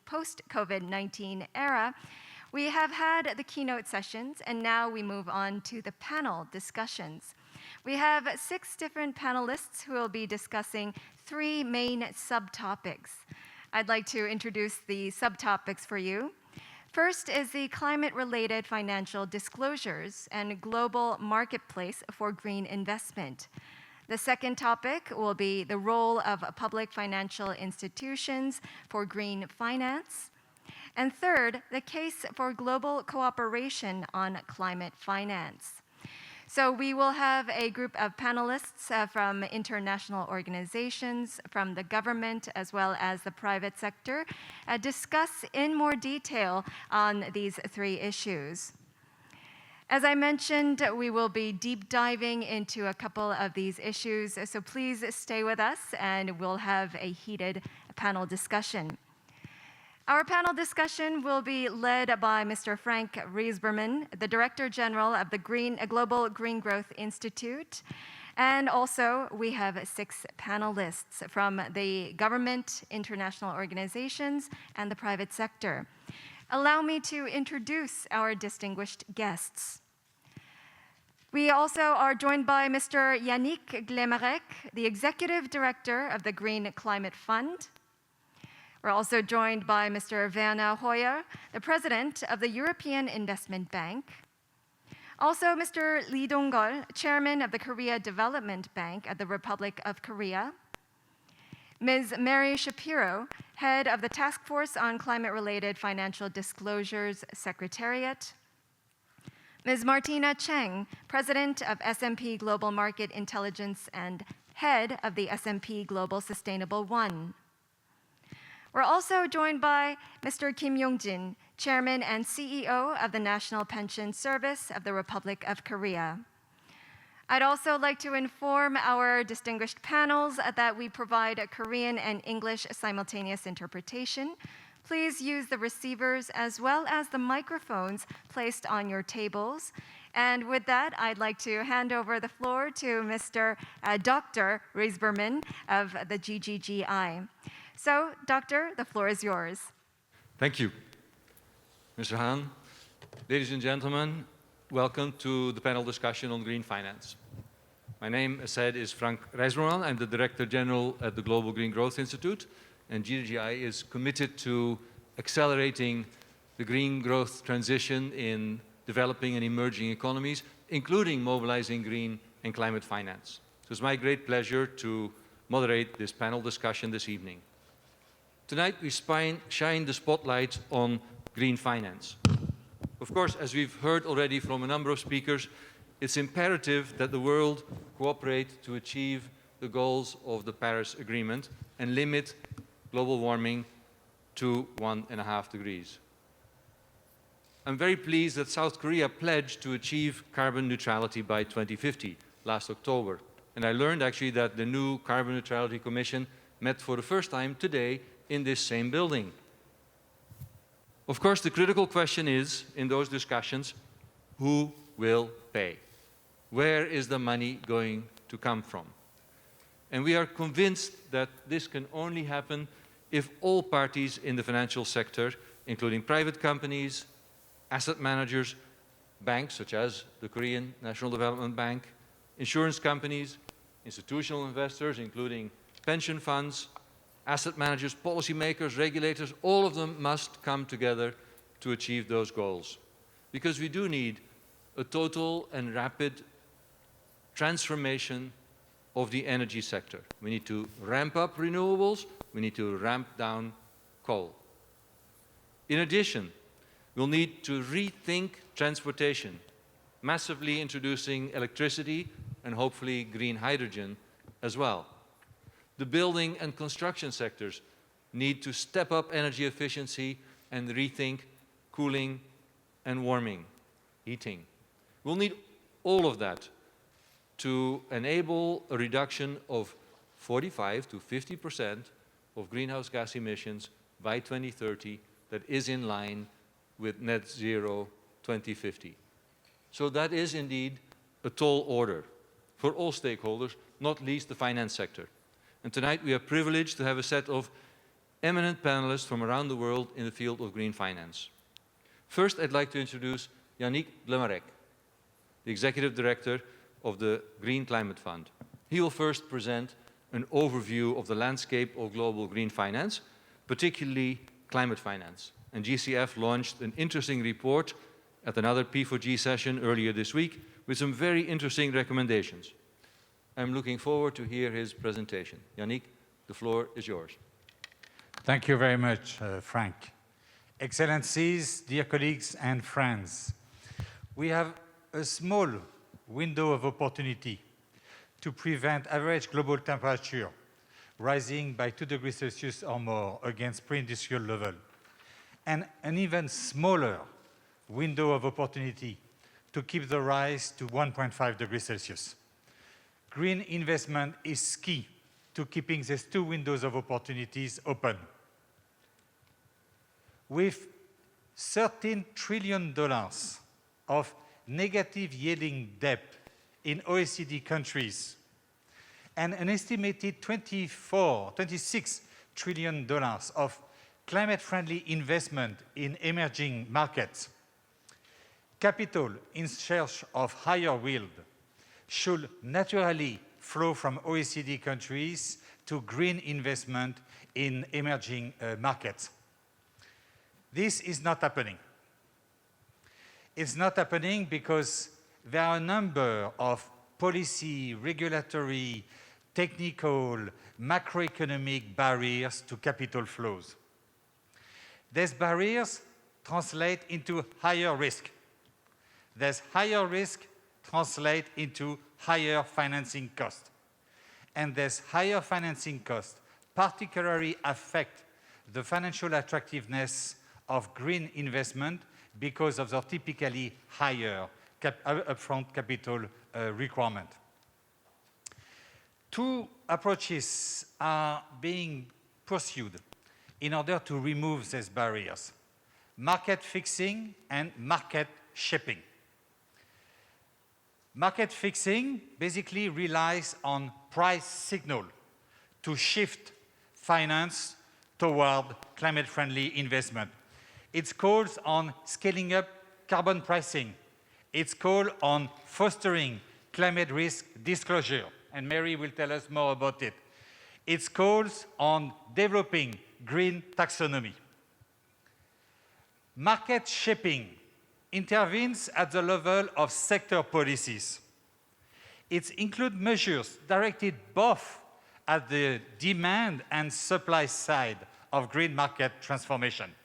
post-COVID-19 era, we have had the keynote sessions, and now we move on to the panel discussions. We have 6 different panelists who will be discussing 3 main subtopics. I'd like to introduce the subtopics for you. First is the climate-related financial disclosures and global marketplace for green investment. The second topic will be the role of public financial institutions for green finance. And third, the case for global cooperation on climate finance. So we will have a group of panelists from international organizations, from the government, as well as the private sector, discuss in more detail on these 3 issues. As I mentioned, we will be deep diving into a couple of these issues, so please stay with us and we'll have a heated panel discussion. Our panel discussion will be led by Mr. Frank Riesberman, the Director General of the Global Green Growth Institute. And also, we have 6 panelists from the government, international organizations, and the private sector. Allow me to introduce our distinguished guests. We also are joined by Mr. Yannick Glemarek, the Executive Director of the Green Climate Fund. We're also joined by Mr. Werner Hoyer, the President of the European Investment Bank. Also, Mr. Lee Dong-gol, Chairman of the Korea Development Bank at the Republic of Korea. Ms. Mary Shapiro, Head of the Task Force on Climate-Related Financial Disclosures Secretariat. Ms. Martina Cheng, President of S&P Global Market Intelligence and Head of the S&P Global Sustainable One. We're also joined by Mr. Kim Yong-jin, Chairman and CEO of the National Pension Service of the Republic of Korea. I'd also like to inform our distinguished panels that we provide a Korean and English simultaneous interpretation. Please use the receivers as well as the microphones placed on your tables. And with that, I'd like to hand over the floor to Mr. Dr. Riesberman of the GGGI. So, Doctor, the floor is yours. Thank you, Mr. Han. Ladies and gentlemen, welcome to the panel discussion on green finance. My name, as said, is Frank Rijsberman. I'm the Director General at the Global Green Growth Institute, and GGI is committed to accelerating the green growth transition in developing and emerging economies, including mobilizing green and climate finance. So it's my great pleasure to moderate this panel discussion this evening. Tonight, we shine the spotlight on green finance. Of course, as we've heard already from a number of speakers, it's imperative that the world cooperate to achieve the goals of the Paris Agreement and limit global warming to 1.5 degrees. I'm very pleased that South Korea pledged to achieve carbon neutrality by 2050 last October. And I learned actually that the new Carbon Neutrality Commission met for the first time today in this same building. Of course, the critical question is, in those discussions, who will pay? Where is the money going to come from? And we are convinced that this can only happen if all parties in the financial sector, including private companies, asset managers, banks such as the Korean National Development Bank, insurance companies, institutional investors, including pension funds, asset managers, policymakers, regulators, all of them must come together to achieve those goals. Because we do need a total and rapid transformation of the energy sector. We need to ramp up renewables, we need to ramp down coal. In addition, we'll need to rethink transportation, massively introducing electricity and hopefully green hydrogen as well. The building and construction sectors need to step up energy efficiency and rethink cooling and warming, heating. We'll need all of that to enable a reduction of 45 to 50% of greenhouse gas emissions by 2030 that is in line with net zero 2050. So that is indeed a tall order for all stakeholders, not least the finance sector. And tonight we are privileged to have a set of eminent panelists from around the world in the field of green finance. First, I'd like to introduce Yannick Blemarek, the Executive Director of the Green Climate Fund. He will first present an overview of the landscape of global green finance, particularly climate finance. And GCF launched an interesting report at another P4G session earlier this week with some very interesting recommendations. I'm looking forward to hear his presentation. Yannick, the floor is yours. Thank you very much, Frank. Excellencies, dear colleagues and friends, we have a small window of opportunity to prevent average global temperature rising by 2 degrees Celsius or more against pre-industrial level, and an even smaller window of opportunity to keep the rise to 1.5 degrees Celsius. Green investment is key to keeping these two windows of opportunities open. With $13 trillion of negative yielding debt in OECD countries and an estimated $26 trillion of climate-friendly investment in emerging markets, capital in search of higher yield should naturally flow from OECD countries to green investment in emerging markets. This is not happening. It's not happening because there are a number of policy, regulatory, technical, macroeconomic barriers to capital flows. These barriers translate into higher risk. This higher risk translate into higher financing costs. And this higher financing costs particularly affect the financial attractiveness of green investment because of the typically higher upfront capital requirement. Two approaches are being pursued in order to remove these barriers: market fixing and market shaping. Market fixing basically relies on price signal to shift finance toward climate-friendly investment. It calls on scaling up carbon pricing. It's called on fostering climate risk disclosure, and Mary will tell us more about it. It calls on developing green taxonomy. Market shaping intervenes at the level of sector policies. It includes measures directed both at the demand and supply side of green market transformation.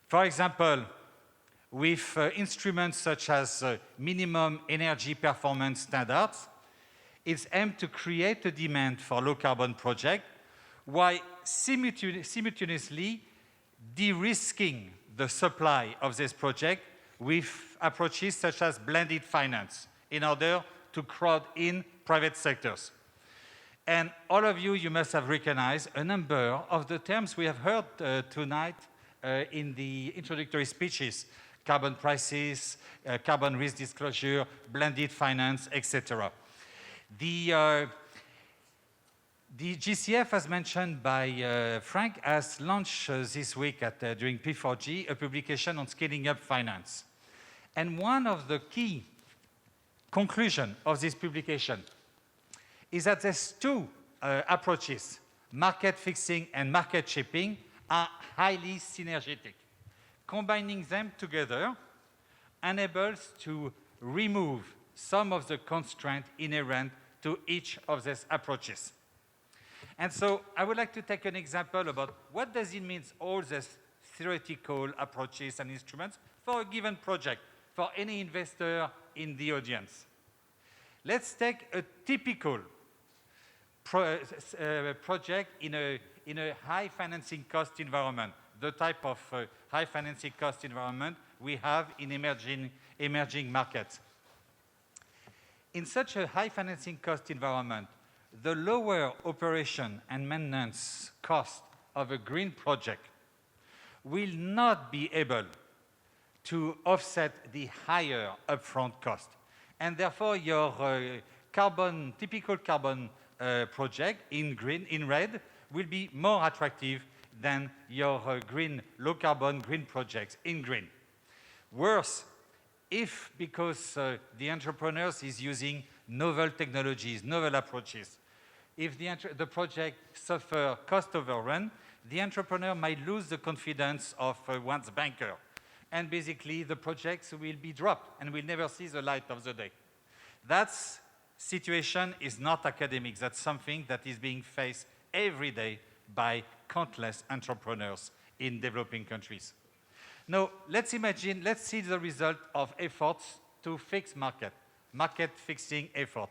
For example, with instruments such as minimum energy performance standards, it's aimed to create a demand for low-carbon projects while simultaneously de-risking the supply of this project with approaches such as blended finance in order to crowd in private sectors. And all of you, you must have recognized a number of the terms we have heard tonight in the introductory speeches: carbon prices, carbon risk disclosure, blended finance, etc. The GCF, as mentioned by Frank, has launched this week during P4G a publication on scaling up finance. And one of the key conclusions of this publication is that these two approaches, market fixing and market shaping, are highly synergetic. Combining them together enables to remove some of the constraints inherent to each of these approaches. And so I would like to take an example about what does it mean, all these theoretical approaches and instruments for a given project, for any investor in the audience. Let's take a typical project in a high financing cost environment, the type of high financing cost environment we have in emerging markets. In such a high financing cost environment, the lower operation and maintenance cost of a green project will not be able to offset the higher upfront cost. And therefore, your typical carbon project in green, in red, will be more attractive than your green, low carbon green projects in green. Worse, if because the entrepreneurs is using novel technologies, novel approaches, if the project suffer cost overrun, the entrepreneur might lose the confidence of one's banker. And basically, the projects will be dropped and will never see the light of the day. That situation is not academic. That's something that is being faced every day by countless entrepreneurs in developing countries. Now, let's see the result of efforts to fix market fixing effort.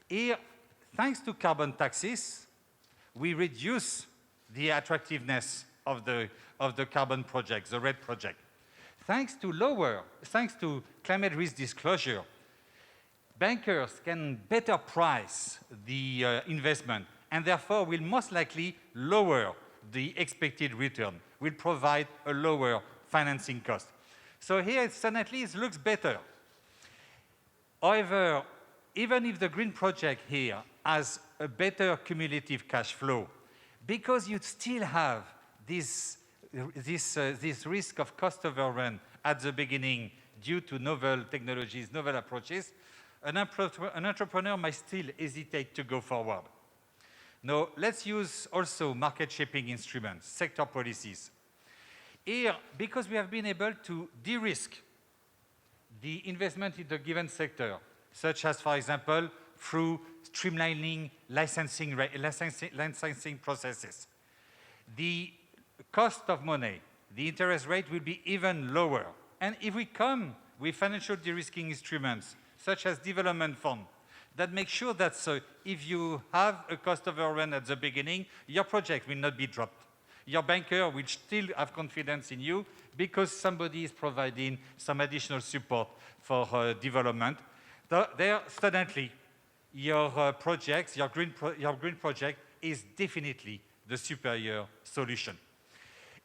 Here, thanks to carbon taxes, we reduce the attractiveness of the carbon project, the red project. Thanks to climate risk disclosure, bankers can better price the investment and therefore will most likely lower the expected return, will provide a lower financing cost. So here, suddenly, it looks better. However, even if the green project here has a better cumulative cash flow, because you still have this risk of cost overrun at the beginning due to novel technologies, novel approaches, an entrepreneur might still hesitate to go forward. Now, let's use also market-shaping instruments, sector policies. Here, because we have been able to de-risk the investment in the given sector, such as, for example, through streamlining licensing processes, the cost of money, the interest rate will be even lower. And if we come with financial de-risking instruments, such as development fund, that make sure that if you have a cost overrun at the beginning, your project will not be dropped. Your banker will still have confidence in you because somebody is providing some additional support for development. There, suddenly, your green project is definitely the superior solution.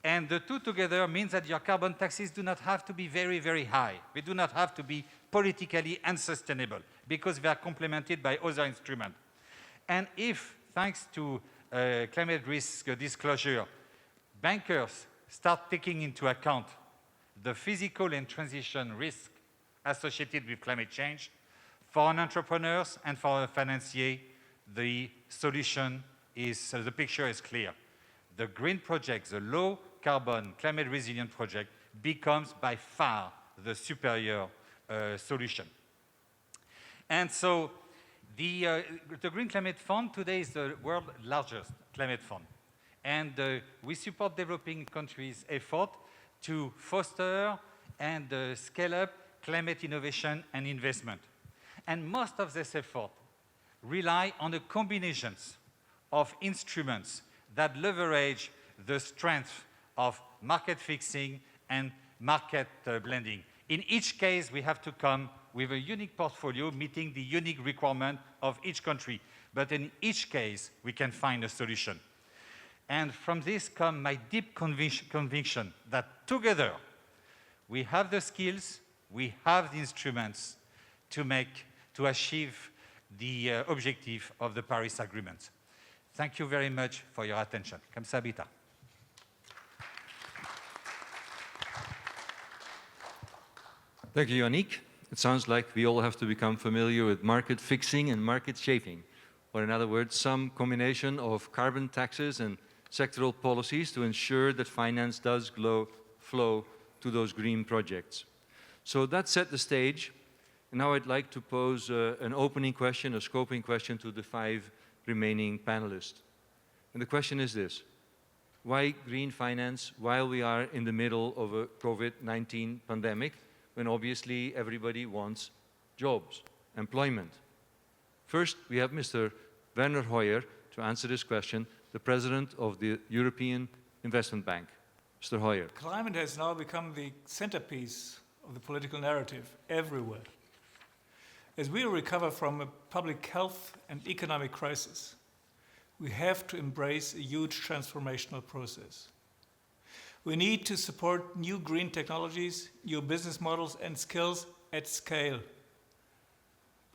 And the two together means that your carbon taxes do not have to be very, very high. They do not have to be politically unsustainable because they are complemented by other instruments. And if, thanks to climate risk disclosure, bankers start taking into account the physical and transition risk associated with climate change, for an entrepreneurs and for a financier, the solution is, the picture is clear. The green project, the low carbon, climate resilient project becomes by far the superior solution. And so the Green Climate Fund today is the world's largest climate fund. And we support developing countries' effort to foster and scale up climate innovation and investment. And most of this effort rely on the combinations of instruments that leverage the strength of market fixing and market blending. In each case, we have to come with a unique portfolio meeting the unique requirement of each country. But in each case, we can find a solution. And from this comes my deep conviction that together, we have the skills, we have the instruments to achieve the objective of the Paris Agreement. Thank you very much for your attention. Kamsahamnida. Thank you, Yannick. It sounds like we all have to become familiar with market fixing and market shaping, or in other words, some combination of carbon taxes and sectoral policies to ensure that finance does flow to those green projects. So that set the stage. And now I'd like to pose an opening question, a scoping question to the 5 remaining panelists. And the question is this: why green finance while we are in the middle of a COVID-19 pandemic, when obviously everybody wants jobs, employment? First, we have Mr. Werner Hoyer to answer this question, the president of the European Investment Bank. Mr. Hoyer. Climate has now become the centerpiece of the political narrative everywhere. As we recover from a public health and economic crisis, we have to embrace a huge transformational process. We need to support new green technologies, new business models, and skills at scale.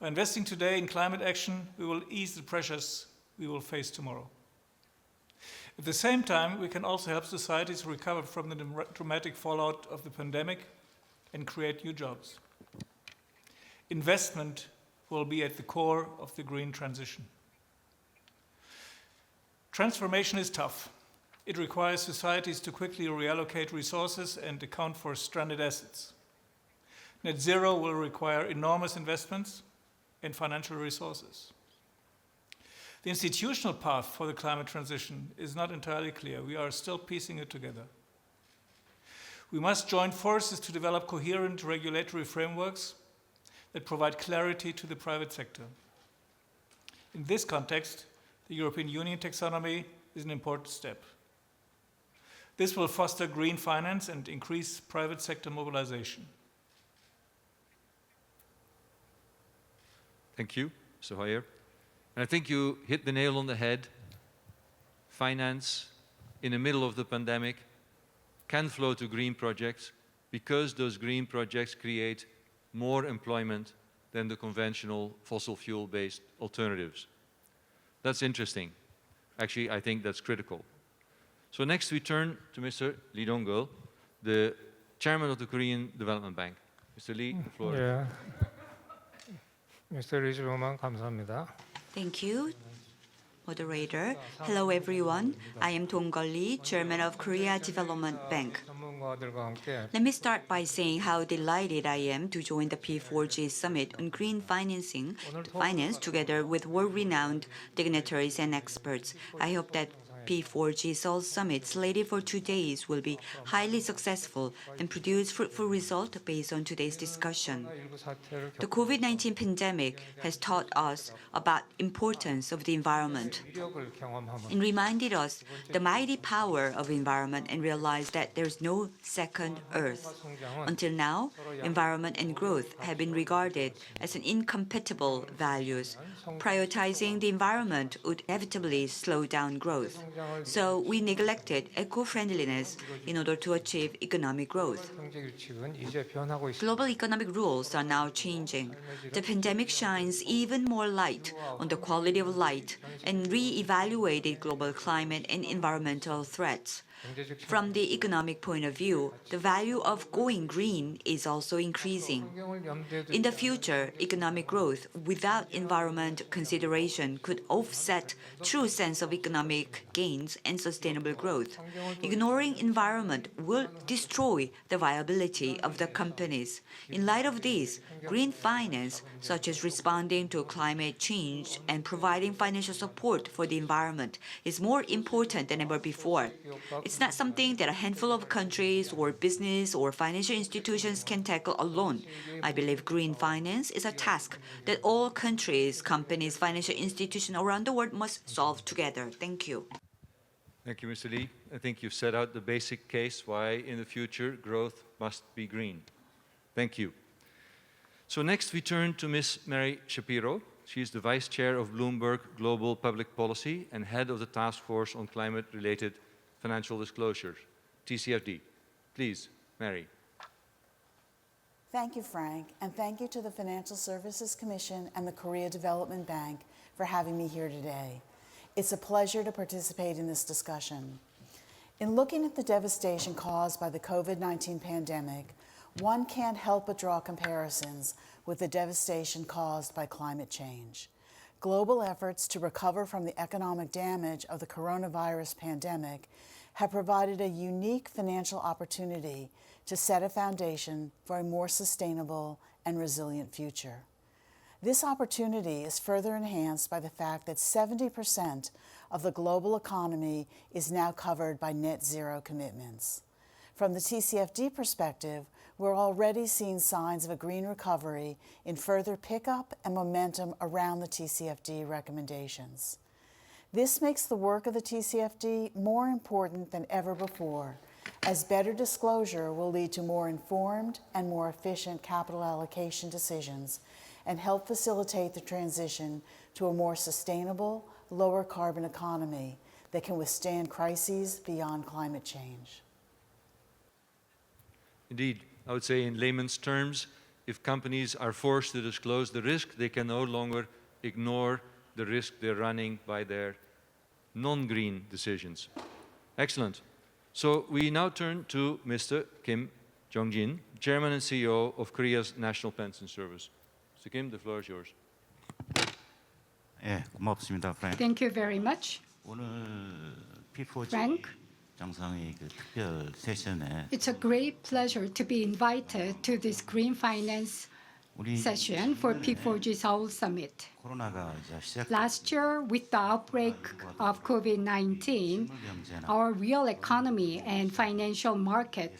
By investing today in climate action, we will ease the pressures we will face tomorrow. At the same time, we can also help societies recover from the dramatic fallout of the pandemic and create new jobs. Investment will be at the core of the green transition. Transformation is tough. It requires societies to quickly reallocate resources and account for stranded assets. Net zero will require enormous investments and financial resources. The institutional path for the climate transition is not entirely clear. We are still piecing it together. We must join forces to develop coherent regulatory frameworks that provide clarity to the private sector. In this context, the European Union taxonomy is an important step. This will foster green finance and increase private sector mobilization. Thank you, Mr. Hoyer. And I think you hit the nail on the head. Finance in the middle of the pandemic can flow to green projects because those green projects create more employment than the conventional fossil fuel-based alternatives. That's interesting. Actually, I think that's critical. So next we turn to Mr. Lee Dong-gul, the chairman of the Korean Development Bank. Mr. Lee, the floor. 예. Mr. Lee 감사합니다. Thank you, moderator. Hello, everyone. I am Dong-gul Lee, chairman of Korea Development Bank. 전문가들과 함께 Let me start by saying how delighted I am to join the P4G Summit on Green Finance together with world-renowned dignitaries and experts. I hope that P4G Seoul Summit slated for 2 days will be highly successful and produce fruitful results based on today's discussion. The COVID-19 pandemic has taught us about importance of the environment and reminded us the mighty power of environment and realized that there's no second Earth. Until now, environment and growth have been regarded as an incompatible values. Prioritizing the environment would inevitably slow down growth. So we neglected eco-friendliness in order to achieve economic growth. Global economic rules are now changing. The pandemic shines even more light on the quality of light and re-evaluated global climate and environmental threats. From the economic point of view, the value of going green is also increasing. In the future, economic growth without environment consideration could offset true sense of economic gains and sustainable growth. Ignoring environment will destroy the viability of the companies. In light of this, green finance, such as responding to climate change and providing financial support for the environment, is more important than ever before. It's not something that a handful of countries or business or financial institutions can tackle alone. I believe green finance is a task that all countries, companies, financial institutions around the world must solve together. Thank you. Thank you, Mr. Lee. I think you've set out the basic case why in the future growth must be green. Thank you. So next we turn to Ms. Mary Shapiro. She is the Vice Chair of Bloomberg Global Public Policy and Head of the Task Force on Climate-Related Financial Disclosures, TCFD. Please, Mary. Thank you, Frank, and thank you to the Financial Services Commission and the Korea Development Bank for having me here today. It's a pleasure to participate in this discussion. In looking at the devastation caused by the COVID-19 pandemic, one can't help but draw comparisons with the devastation caused by climate change. Global efforts to recover from the economic damage of the coronavirus pandemic have provided a unique financial opportunity to set a foundation for a more sustainable and resilient future. This opportunity is further enhanced by the fact that 70% of the global economy is now covered by net zero commitments. From the TCFD perspective, we're already seeing signs of a green recovery in further pickup and momentum around the TCFD recommendations. This makes the work of the TCFD more important than ever before, as better disclosure will lead to more informed and more efficient capital allocation decisions and help facilitate the transition to a more sustainable, lower carbon economy that can withstand crises beyond climate change. Indeed, I would say in layman's terms, if companies are forced to disclose the risk, they can no longer ignore the risk they're running by their non-green decisions. Excellent. So we now turn to Mr. Kim Jong-jin, Chairman and CEO of Korea's National Pension Service. Mr. Kim, the floor is yours. 예, 고맙습니다, 프랭크. Thank you very much. 오늘 P4G Frank. 정상회의 그 특별 세션에 It's a great pleasure to be invited to this green finance 우리 session for P4G Seoul Summit. 코로나가 이제 시작. Last year, with the outbreak of COVID-19, our real economy and financial market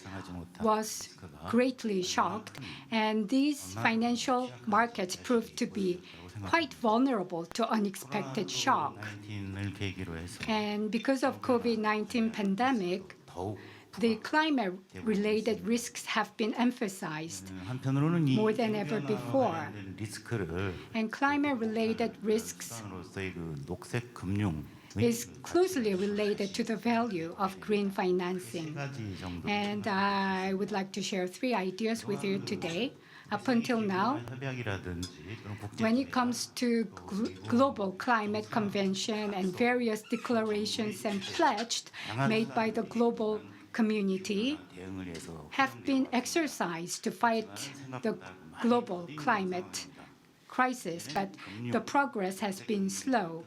was greatly shocked, and these financial markets proved to be quite vulnerable to unexpected shock. 을 계기로 해서 And because of COVID-19 pandemic, 더욱 the climate-related risks have been emphasized 한편으로는 이 more than ever before. 리스크를 And climate-related risks 로서의 그 녹색 금융 is closely related to the value of green financing. 가지 정도 And I would like to share 3 ideas with you today. Up until now, 협약이라든지 그런 국제 when it comes to global climate convention and various declarations and pledged made by the global community 대응을 해서 have been exercised to fight the global climate crisis, but the progress has been slow.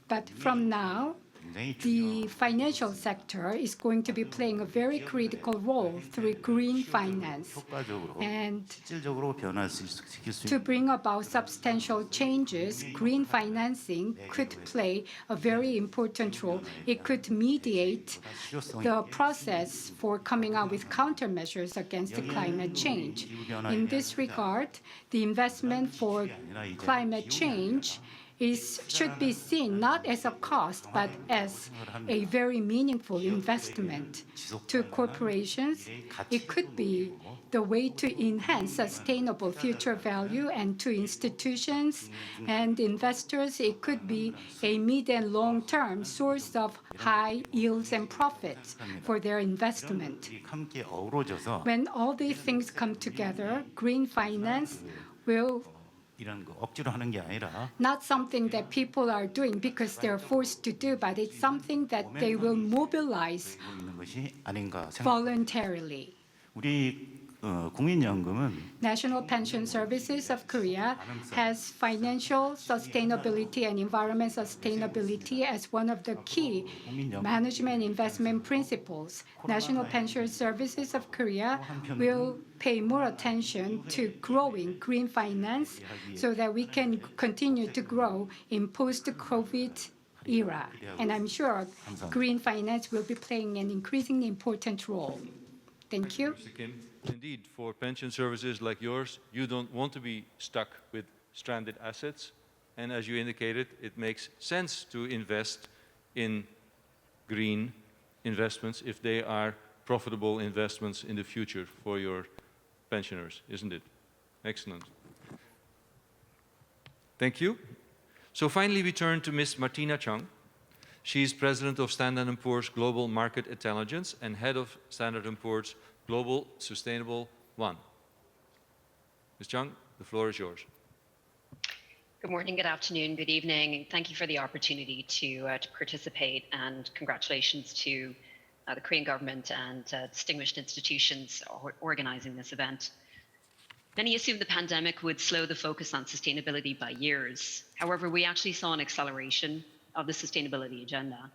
But from now, the financial sector is going to be playing a very critical role through green finance. And 실질적으로 변화시킬 수 to bring about substantial changes, green financing could play a very important role. It could mediate the process for coming out with countermeasures against the climate change. In this regard, the investment for climate change should be seen not as a cost, but as a very meaningful investment. To corporations, it could be the way to enhance sustainable future value, and to institutions and investors, it could be a mid and long-term source of high yields and profits for their investment. 함께 어우러져서 When all these things come together, green finance will 이런 거 억지로 하는 게 아니라 not something that people are doing because they're forced to do, but it's something that they will mobilize 있는 것이 아닌가 생각. voluntarily. 우리 국민연금은 National Pension Services of Korea has financial sustainability and environment sustainability as one of the key management investment principles. National Pension Services of Korea will pay more attention to growing green finance so that we can continue to grow in post-COVID era. And I'm sure green finance will be playing an increasingly important role. Thank you. Mr. Kim, indeed, for pension services like yours, you don't want to be stuck with stranded assets. And as you indicated, it makes sense to invest in green investments if they are profitable investments in the future for your pensioners, isn't it? Excellent. Thank you. So finally, we turn to Ms. Martina Chung. She's president of Standard & Poor's Global Market Intelligence and head of Standard & Poor's Global Sustainable One. Ms. Chung, the floor is yours. Good morning, good afternoon, good evening. Thank you for the opportunity to participate, and congratulations to the Korean government and distinguished institutions organizing this event. Many assumed the pandemic would slow the focus on sustainability by years. However, we actually saw an acceleration of the sustainability agenda.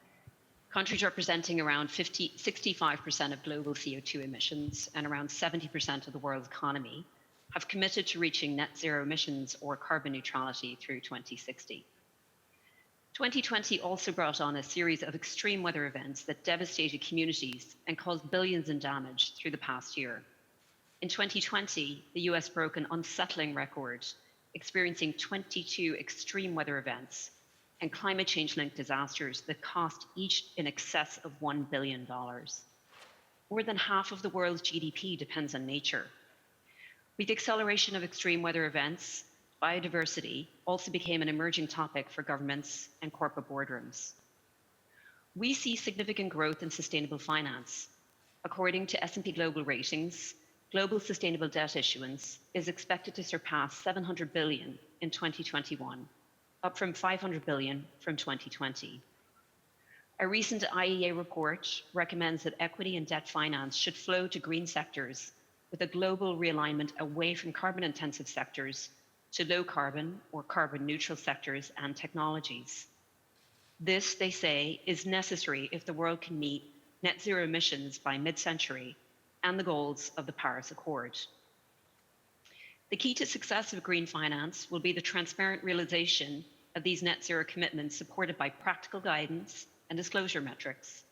Countries representing around 65% of global CO2 emissions and around 70% of the world's economy have committed to reaching net zero emissions or carbon neutrality through 2060. 2020 also brought on a series of extreme weather events that devastated communities and caused billions in damage through the past year. In 2020, the US broke an unsettling record, experiencing 22 extreme weather events and climate change-linked disasters that cost each in excess of $1 billion. More than half of the world's GDP depends on nature. With the acceleration of extreme weather events, biodiversity also became an emerging topic for governments and corporate boardrooms. We see significant growth in sustainable finance. According to S&P Global Ratings, global sustainable debt issuance is expected to surpass 700 billion in 2021, up from 500 billion from 2020. A recent IEA report recommends that equity and debt finance should flow to green sectors with a global realignment away from carbon-intensive sectors to low carbon or carbon neutral sectors and technologies. This, they say, is necessary if the world can meet net zero emissions by mid-century and the goals of the Paris Accord. The key to success of green finance will be the transparent realization of these net zero commitments supported by practical guidance and disclosure metrics.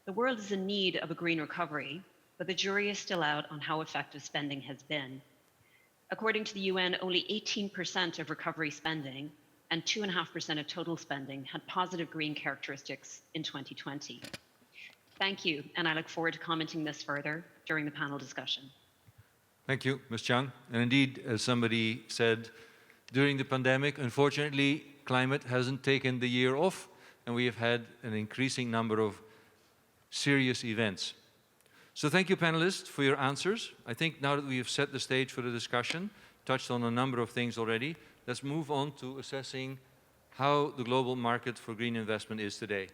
The world is in need of a green recovery, but the jury is still out on how effective spending has been. According to the UN, only 18% of recovery spending and 2.5% of total spending had positive green characteristics in 2020. Thank you, and I look forward to commenting this further during the panel discussion. Thank you, Ms. Chang. And indeed, as somebody said, during the pandemic, unfortunately, climate hasn't taken the year off, and we have had an increasing number of serious events. So thank you, panelists, for your answers. I think now that we have set the stage for the discussion, touched on a number of things already, let's move on to assessing how the global market for green investment is today.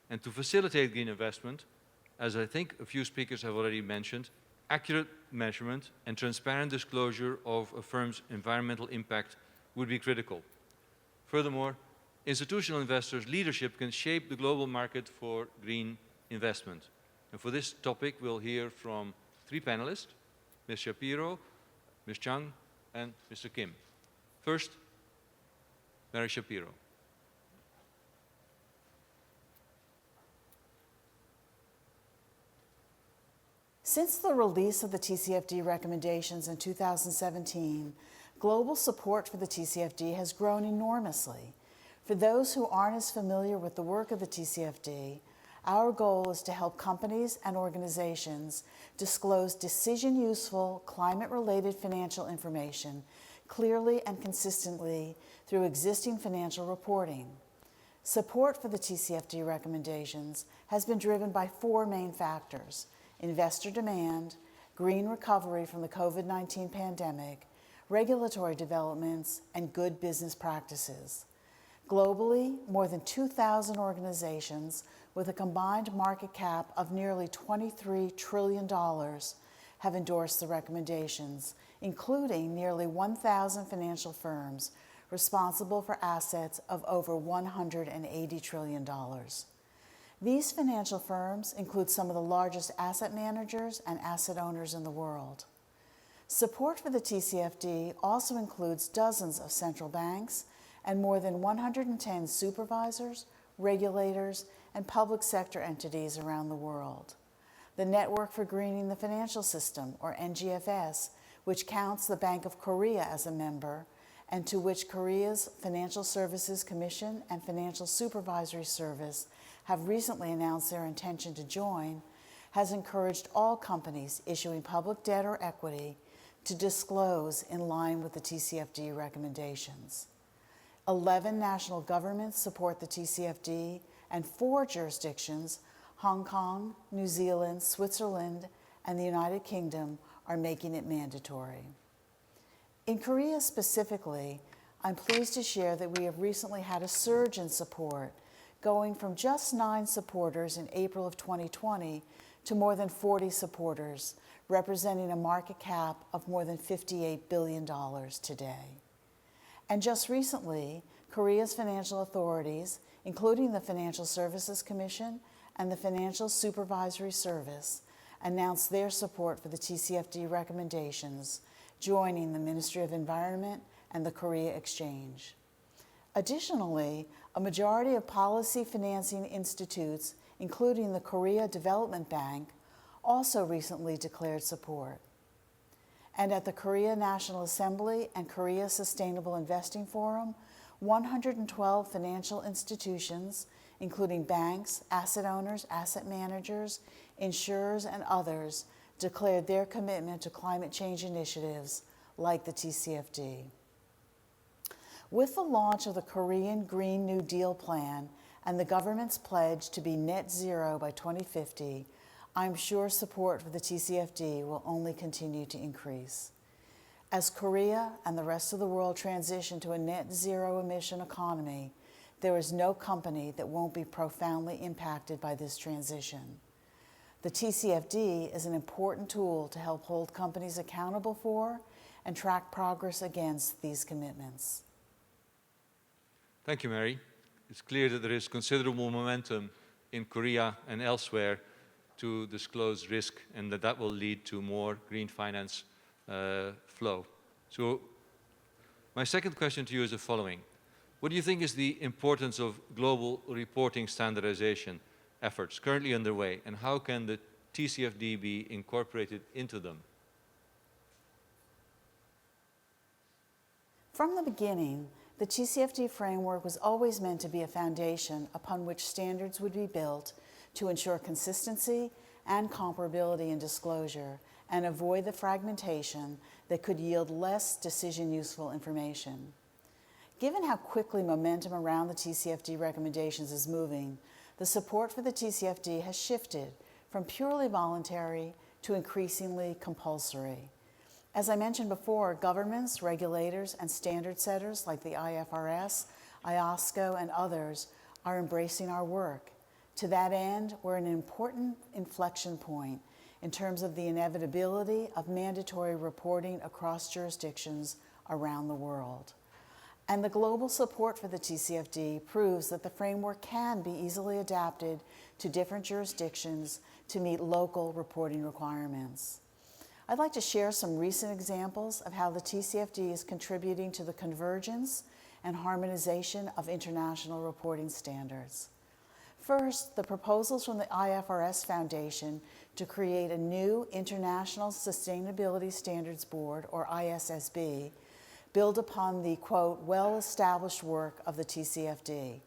And to facilitate green investment, as I think a few speakers have already mentioned, accurate measurement and transparent disclosure of a firm's environmental impact would be critical. Furthermore, institutional investors' leadership can shape the global market for green investment. And for this topic, we'll hear from three panelists, Ms. Shapiro, Ms. Chang, and Mr. Kim. First, Mary Shapiro. Since the release of the TCFD recommendations in 2017, global support for the TCFD has grown enormously. For those who aren't as familiar with the work of the TCFD, our goal is to help companies and organizations disclose decision-useful, climate-related financial information clearly and consistently through existing financial reporting. Support for the TCFD recommendations has been driven by four main factors: investor demand, green recovery from the COVID-19 pandemic, regulatory developments, and good business practices. Globally, more than 2,000 organizations with a combined market cap of nearly $23 trillion have endorsed the recommendations, including nearly 1,000 financial firms responsible for assets of over $180 trillion. These financial firms include some of the largest asset managers and asset owners in the world. Support for the TCFD also includes dozens of central banks and more than 110 supervisors, regulators, and public sector entities around the world. The Network for Greening the Financial System, or NGFS, which counts the Bank of Korea as a member, and to which Korea's Financial Services Commission and Financial Supervisory Service have recently announced their intention to join, has encouraged all companies issuing public debt or equity to disclose in line with the TCFD recommendations. 11 national governments support the TCFD, and 4 jurisdictions, Hong Kong, New Zealand, Switzerland, and the United Kingdom, are making it mandatory. In Korea specifically, I'm pleased to share that we have recently had a surge in support, going from just 9 supporters in April of 2020 to more than 40 supporters, representing a market cap of more than $58 billion today. And just recently, Korea's financial authorities, including the Financial Services Commission and the Financial Supervisory Service, announced their support for the TCFD recommendations, joining the Ministry of Environment and the Korea Exchange. Additionally, a majority of policy financing institutes, including the Korea Development Bank, also recently declared support. And at the Korea National Assembly and Korea Sustainable Investing Forum, 112 financial institutions, including banks, asset owners, asset managers, insurers, and others, declared their commitment to climate change initiatives like the TCFD. With the launch of the Korean Green New Deal plan and the government's pledge to be net zero by 2050, I'm sure support for the TCFD will only continue to increase. As Korea and the rest of the world transition to a net zero emission economy, there is no company that won't be profoundly impacted by this transition. The TCFD is an important tool to help hold companies accountable for and track progress against these commitments. Thank you, Mary. It's clear that there is considerable momentum in Korea and elsewhere to disclose risk, and that will lead to more green finance flow. So my second question to you is the following. What do you think is the importance of global reporting standardization efforts currently underway, and how can the TCFD be incorporated into them? From the beginning, the TCFD framework was always meant to be a foundation upon which standards would be built to ensure consistency and comparability in disclosure and avoid the fragmentation that could yield less decision-useful information. Given how quickly momentum around the TCFD recommendations is moving, the support for the TCFD has shifted from purely voluntary to increasingly compulsory. As I mentioned before, governments, regulators, and standard setters like the IFRS, IOSCO, and others are embracing our work. To that end, we're at an important inflection point in terms of the inevitability of mandatory reporting across jurisdictions around the world. And the global support for the TCFD proves that the framework can be easily adapted to different jurisdictions to meet local reporting requirements. I'd like to share some recent examples of how the TCFD is contributing to the convergence and harmonization of international reporting standards. First, the proposals from the IFRS Foundation to create a new International Sustainability Standards Board, or ISSB, build upon the, quote, well-established work of the TCFD.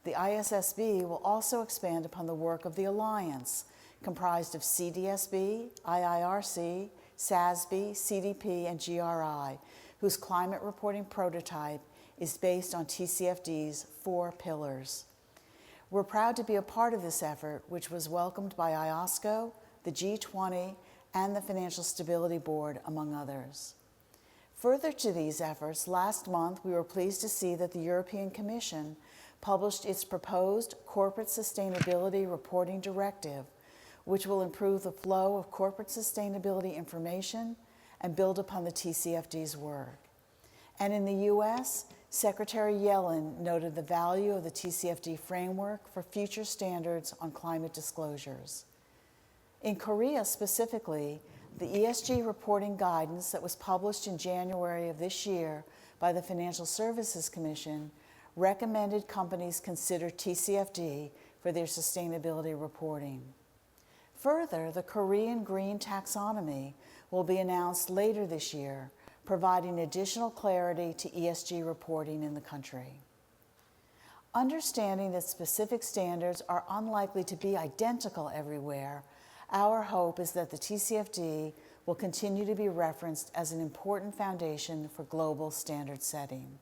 The ISSB will also expand upon the work of the Alliance, comprised of CDSB, IIRC, SASB, CDP, and GRI, whose climate reporting prototype is based on TCFD's 4 pillars. We're proud to be a part of this effort, which was welcomed by IOSCO, the G20, and the Financial Stability Board, among others. Further to these efforts, last month we were pleased to see that the European Commission published its proposed Corporate Sustainability Reporting Directive, which will improve the flow of corporate sustainability information and build upon the TCFD's work. And in the US, Secretary Yellen noted the value of the TCFD framework for future standards on climate disclosures. In Korea specifically, the ESG reporting guidance that was published in January of this year by the Financial Services Commission recommended companies consider TCFD for their sustainability reporting. Further, the Korean Green Taxonomy will be announced later this year, providing additional clarity to ESG reporting in the country. Understanding that specific standards are unlikely to be identical everywhere, our hope is that the TCFD will continue to be referenced as an important foundation for global standard setting.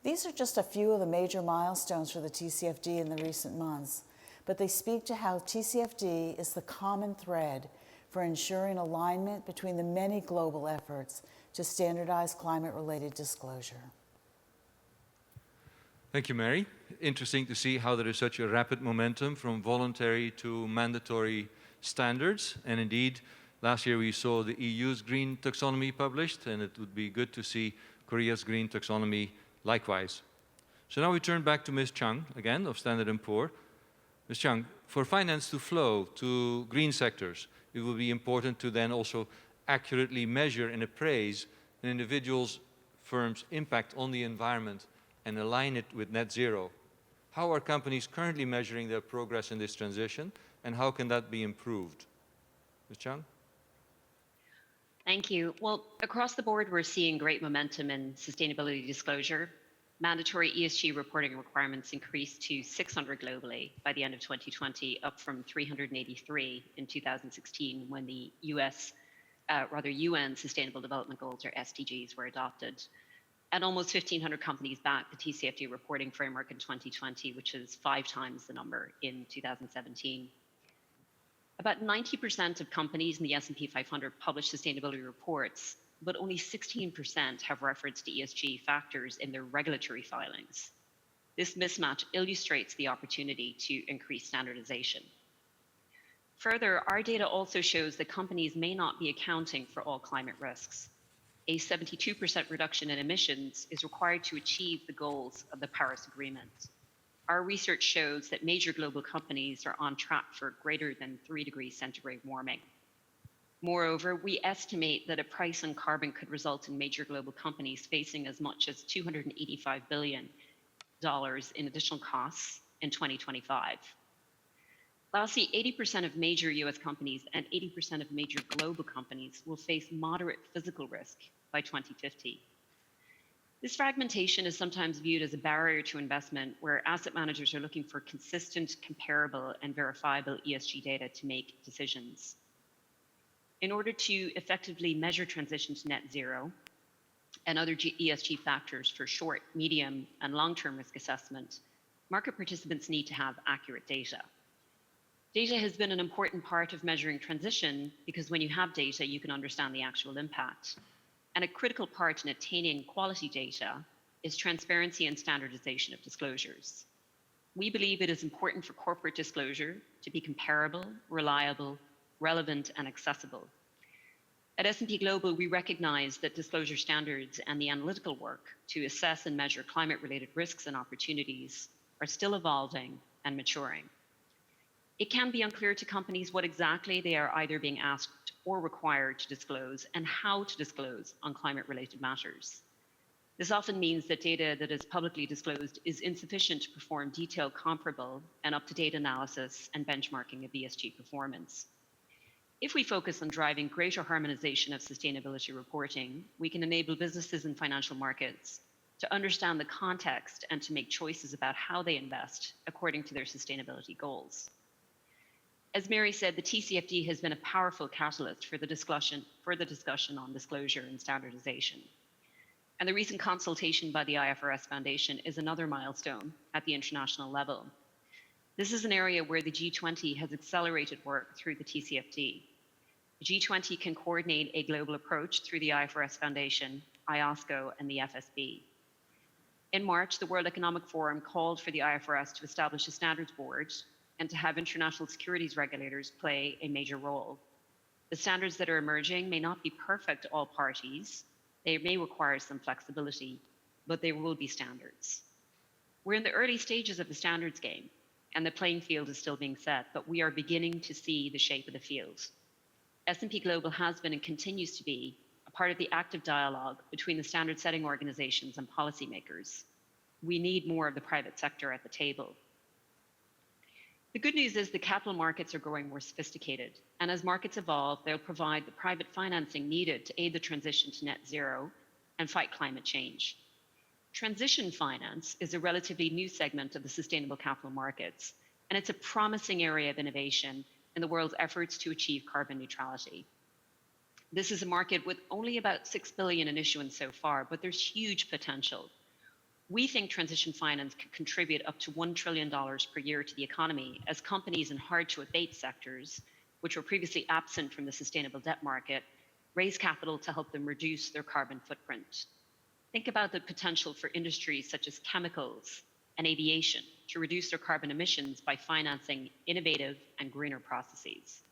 These are just a few of the major milestones for the TCFD in the recent months, but they speak to how TCFD is the common thread for ensuring alignment between the many global efforts to standardize climate-related disclosure. Thank you, Mary. Interesting to see how there is such a rapid momentum from voluntary to mandatory standards. And indeed, last year we saw the EU's green taxonomy published, and it would be good to see Korea's green taxonomy likewise. So now we turn back to Ms. Chung, again, of Standard & Poor. Ms. Chung, for finance to flow to green sectors, it will be important to then also accurately measure and appraise an individual's firm's impact on the environment and align it with net zero. How are companies currently measuring their progress in this transition, and how can that be improved? Ms. Chung? Thank you. Well, across the board, we're seeing great momentum in sustainability disclosure. Mandatory ESG reporting requirements increased to 600 globally by the end of 2020, up from 383 in 2016 when the UN Sustainable Development Goals, or SDGs, were adopted. And almost 1,500 companies backed the TCFD reporting framework in 2020, which is 5 times the number in 2017. About 90% of companies in the S&P 500 publish sustainability reports, but only 16% have reference to ESG factors in their regulatory filings. This mismatch illustrates the opportunity to increase standardization. Further, our data also shows that companies may not be accounting for all climate risks. A 72% reduction in emissions is required to achieve the goals of the Paris Agreement. Our research shows that major global companies are on track for greater than 3 degrees centigrade warming. Moreover, we estimate that a price on carbon could result in major global companies facing as much as $285 billion in additional costs in 2025. Lastly, 80% of major US companies and 80% of major global companies will face moderate physical risk by 2050. This fragmentation is sometimes viewed as a barrier to investment, where asset managers are looking for consistent, comparable, and verifiable ESG data to make decisions. In order to effectively measure transition to net zero and other ESG factors for short, medium, and long-term risk assessment, market participants need to have accurate data. Data has been an important part of measuring transition because when you have data, you can understand the actual impact. And a critical part in attaining quality data is transparency and standardization of disclosures. We believe it is important for corporate disclosure to be comparable, reliable, relevant, and accessible. At S&P Global, we recognize that disclosure standards and the analytical work to assess and measure climate-related risks and opportunities are still evolving and maturing. It can be unclear to companies what exactly they are either being asked or required to disclose and how to disclose on climate-related matters. This often means that data that is publicly disclosed is insufficient to perform detailed, comparable, and up-to-date analysis and benchmarking of ESG performance. If we focus on driving greater harmonization of sustainability reporting, we can enable businesses and financial markets to understand the context and to make choices about how they invest according to their sustainability goals. As Mary said, the TCFD has been a powerful catalyst for the discussion on disclosure and standardization. And the recent consultation by the IFRS Foundation is another milestone at the international level. This is an area where the G20 has accelerated work through the TCFD. The G20 can coordinate a global approach through the IFRS Foundation, IOSCO, and the FSB. In March, the World Economic Forum called for the IFRS to establish a standards board and to have international securities regulators play a major role. The standards that are emerging may not be perfect to all parties. They may require some flexibility, but they will be standards. We're in the early stages of the standards game, and the playing field is still being set, but we are beginning to see the shape of the field. S&P Global has been and continues to be a part of the active dialogue between the standard-setting organizations and policymakers. We need more of the private sector at the table. The good news is the capital markets are growing more sophisticated, and as markets evolve, they'll provide the private financing needed to aid the transition to net zero and fight climate change. Transition finance is a relatively new segment of the sustainable capital markets, and it's a promising area of innovation in the world's efforts to achieve carbon neutrality. This is a market with only about $6 billion in issuance so far, but there's huge potential. We think transition finance could contribute up to $1 trillion per year to the economy as companies in hard-to-abate sectors, which were previously absent from the sustainable debt market, raise capital to help them reduce their carbon footprint. Think about the potential for industries such as chemicals and aviation to reduce their carbon emissions by financing innovative and greener processes.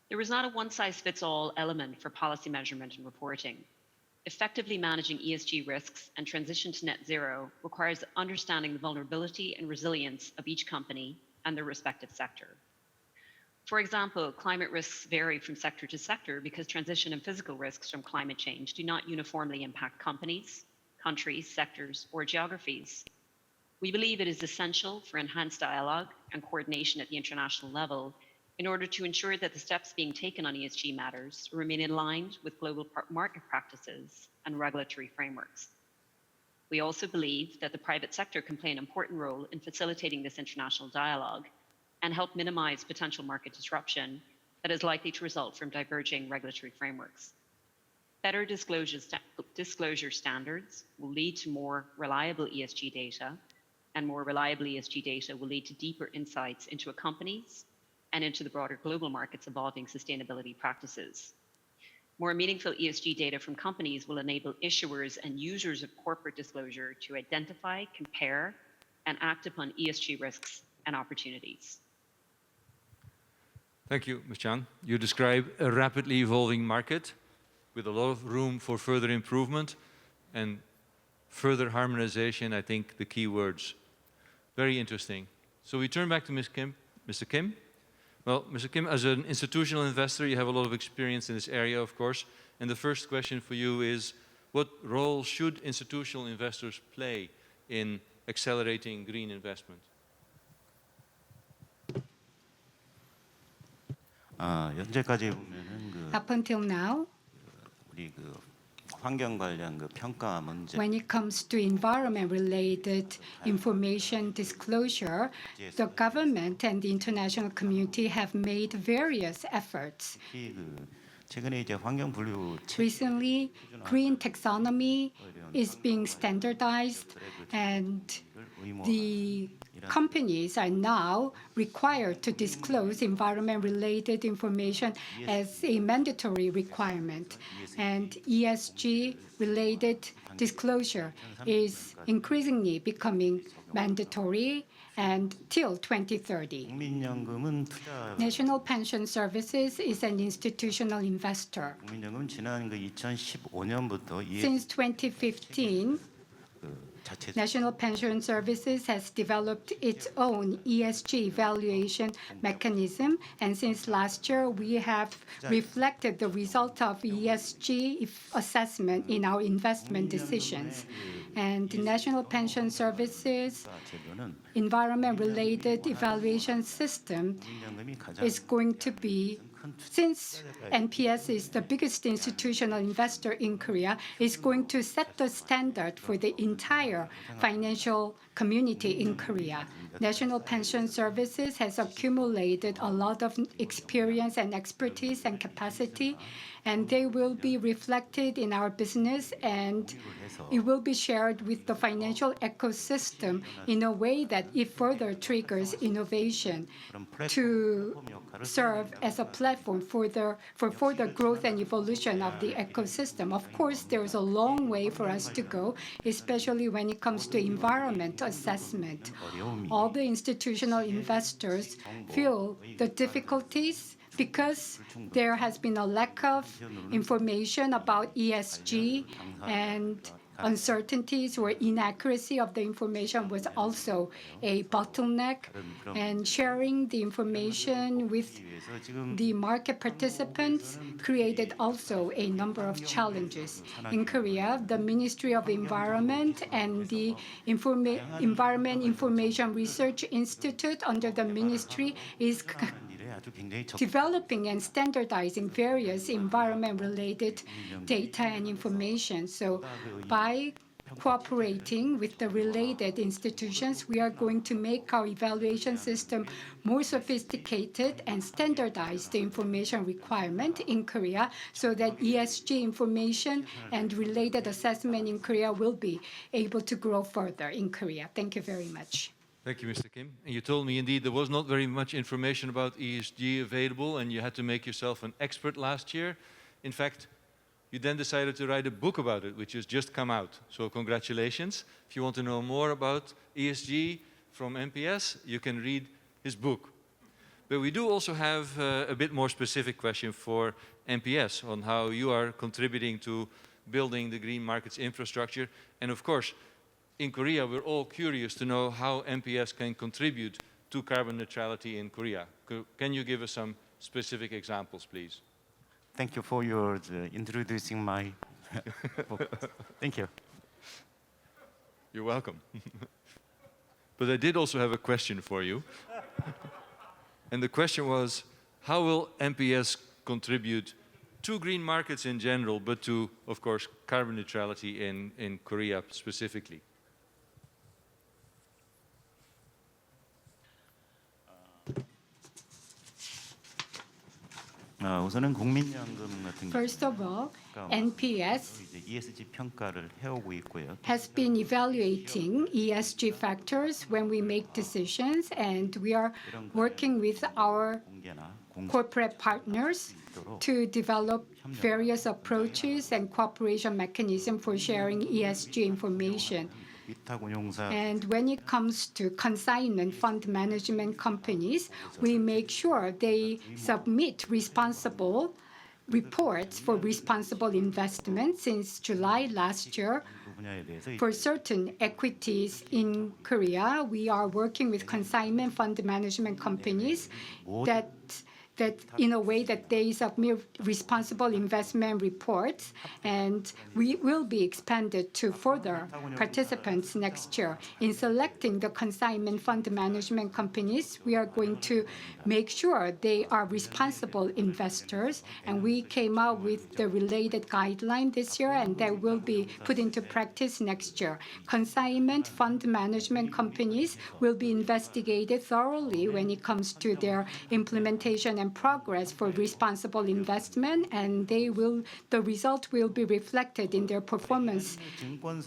There is not a one-size-fits-all element for policy measurement and reporting. Effectively managing ESG risks and transition to net zero requires understanding the vulnerability and resilience of each company and their respective sector. For example, climate risks vary from sector to sector because transition and physical risks from climate change do not uniformly impact companies, countries, sectors, or geographies. We believe it is essential for enhanced dialogue and coordination at the international level in order to ensure that the steps being taken on ESG matters remain in line with global market practices and regulatory frameworks. We also believe that the private sector can play an important role in facilitating this international dialogue and help minimize potential market disruption that is likely to result from diverging regulatory frameworks. Better disclosure standards will lead to more reliable ESG data, and more reliable ESG data will lead to deeper insights into a company's and into the broader global market's evolving sustainability practices. More meaningful ESG data from companies will enable issuers and users of corporate disclosure to identify, compare, and act upon ESG risks and opportunities. Thank you, Ms. Chang. You describe a rapidly evolving market with a lot of room for further improvement and further harmonization, I think, the key words. Very interesting. So we turn back to Ms. Kim. Mr. Kim? Well, Mr. Kim, as an institutional investor, you have a lot of experience in this area, of course. And the first question for you is, what role should institutional investors play in accelerating green investment? 현재까지 보면은 Up until now, 우리 환경 관련 평가 문제 when it comes to environment-related information disclosure, the government and the international community have made various efforts. 최근에 이제 환경 분류 Recently, green taxonomy is being standardized, and the companies are now required to disclose environment-related information as a mandatory requirement. And ESG-related disclosure is increasingly becoming mandatory until 2030. 국민연금은 투자 National Pension Services is an institutional investor. 국민연금 지난 2015년부터 Since 2015, National Pension Services has developed its own ESG evaluation mechanism, and since last year, we have reflected the result of ESG assessment in our investment decisions. And the National Pension Services environment-related evaluation system is going to be, since NPS is the biggest institutional investor in Korea, is going to set the standard for the entire financial community in Korea. National Pension Services has accumulated a lot of experience and expertise and capacity, and they will be reflected in our business, and it will be shared with the financial ecosystem in a way that it further triggers innovation to serve as a platform for further growth and evolution of the ecosystem. Of course, there's a long way for us to go, especially when it comes to environment assessment. All the institutional investors feel the difficulties because there has been a lack of information about ESG, and uncertainties or inaccuracy of the information was also a bottleneck, and sharing the information with the market participants created also a number of challenges. In Korea, the Ministry of Environment and the Environment Information Research Institute under the ministry is developing and standardizing various environment-related data and information. So by cooperating with the related institutions, we are going to make our evaluation system more sophisticated and standardize the information requirement in Korea so that ESG information and related assessment in Korea will be able to grow further in Korea. Thank you very much. Thank you, Mr. Kim. And you told me, indeed, there was not very much information about ESG available, and you had to make yourself an expert last year. In fact, you then decided to write a book about it, which has just come out. So congratulations. If you want to know more about ESG from NPS, you can read his book. But we do also have a bit more specific question for NPS on how you are contributing to building the green markets infrastructure. And of course, in Korea, we're all curious to know how NPS can contribute to carbon neutrality in Korea. Can you give us some specific examples, please? Thank you for your introducing my book. Thank you. You're welcome. But I did also have a question for you. And the question was, how will NPS contribute to green markets in general, but to, of course, carbon neutrality in Korea specifically? 우선은 국민연금 같은 First of all, NPS ESG 평가를 해오고 있고요. has been evaluating ESG factors when we make decisions, and we are working with our corporate partners to develop various approaches and cooperation mechanisms for sharing ESG information. And when it comes to consignment fund management companies, we make sure they submit responsible reports for responsible investment. Since July last year, for certain equities in Korea, we are working with consignment fund management companies that in a way that they submit responsible investment reports, and we will be expanded to further participants next year. In selecting the consignment fund management companies, we are going to make sure they are responsible investors, and we came out with the related guideline this year, and that will be put into practice next year. Consignment fund management companies will be investigated thoroughly when it comes to their implementation and progress for responsible investment, and the result will be reflected in their performance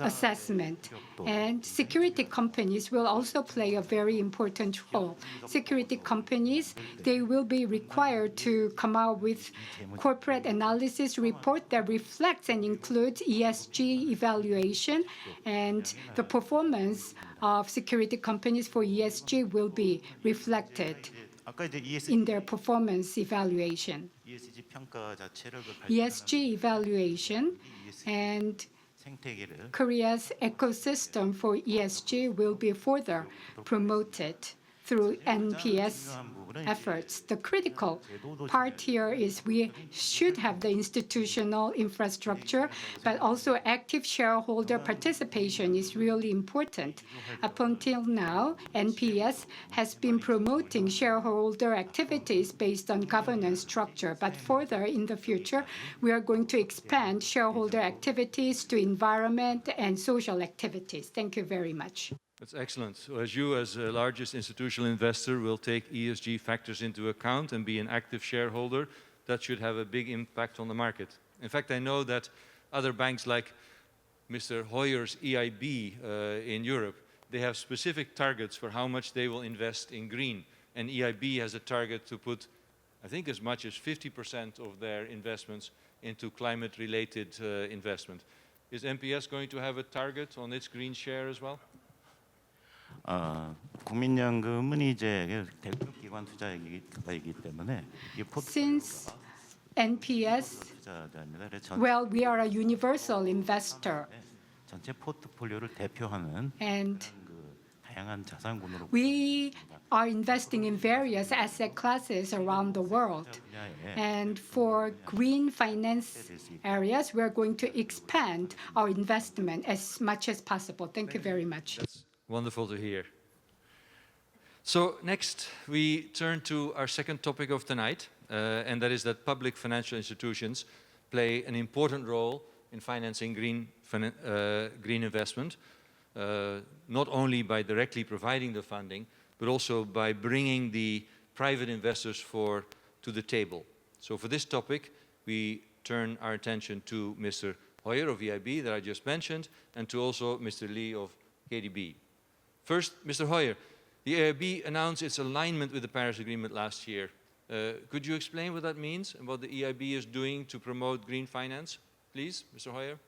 assessment. And security companies will also play a very important role. Security companies, they will be required to come out with corporate analysis report that reflects and includes ESG evaluation, and the performance of security companies for ESG will be reflected in their performance evaluation. ESG evaluation and Korea's ecosystem for ESG will be further promoted through NPS efforts. The critical part here is we should have the institutional infrastructure, but also active shareholder participation is really important. Up until now, NPS has been promoting shareholder activities based on governance structure, but further in the future, we are going to expand shareholder activities to environment and social activities. Thank you very much. That's excellent. So as you, as the largest institutional investor, will take ESG factors into account and be an active shareholder, that should have a big impact on the market. In fact, I know that other banks like Mr. Hoyer's EIB in Europe, they have specific targets for how much they will invest in green. And EIB has a target to put, I think, as much as 50% of their investments into climate-related investment. Is NPS going to have a target on its green share as well? 국민연금은 이제 대표 기관 투자이기 때문에 Since NPS, well, we are a universal investor, 전체 포트폴리오를 대표하는 and 다양한 자산군으로 we are investing in various asset classes around the world. And for green finance areas, we're going to expand our investment as much as possible. Thank you very much. Wonderful to hear. So next, we turn to our second topic of tonight, and that is that public financial institutions play an important role in financing green investment, not only by directly providing the funding, but also by bringing the private investors to the table. So for this topic, we turn our attention to Mr. Hoyer of EIB that I just mentioned, and to also Mr. Lee of KDB. First, Mr. Hoyer, the EIB announced its alignment with the Paris Agreement last year. Could you explain what that means and what the EIB is doing to promote green finance? Please, Mr. Hoyer.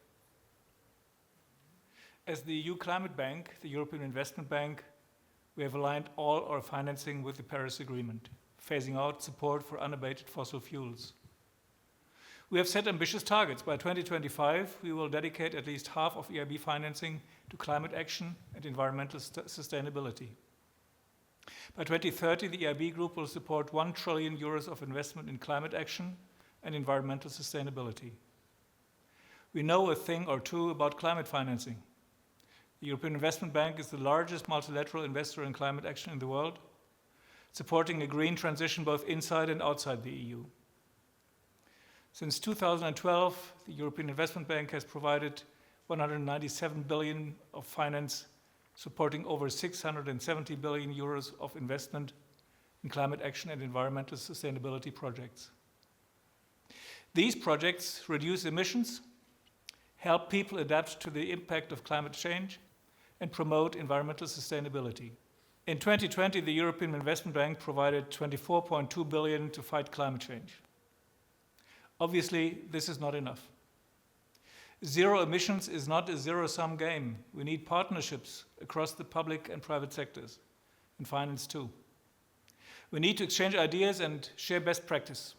As the EU Climate Bank, the European Investment Bank, we have aligned all our financing with the Paris Agreement, phasing out support for unabated fossil fuels. We have set ambitious targets. By 2025, we will dedicate at least half of EIB financing to climate action and environmental sustainability. By 2030, the EIB Group will support 1 trillion euros of investment in climate action and environmental sustainability. We know a thing or two about climate financing. The European Investment Bank is the largest multilateral investor in climate action in the world, supporting a green transition both inside and outside the EU. Since 2012, the European Investment Bank has provided 197 billion of finance, supporting over 670 billion euros of investment in climate action and environmental sustainability projects. These projects reduce emissions, help people adapt to the impact of climate change, and promote environmental sustainability. In 2020, the European Investment Bank provided 24.2 billion to fight climate change. Obviously, this is not enough. Zero emissions is not a zero-sum game. We need partnerships across the public and private sectors, in finance too. We need to exchange ideas and share best practice.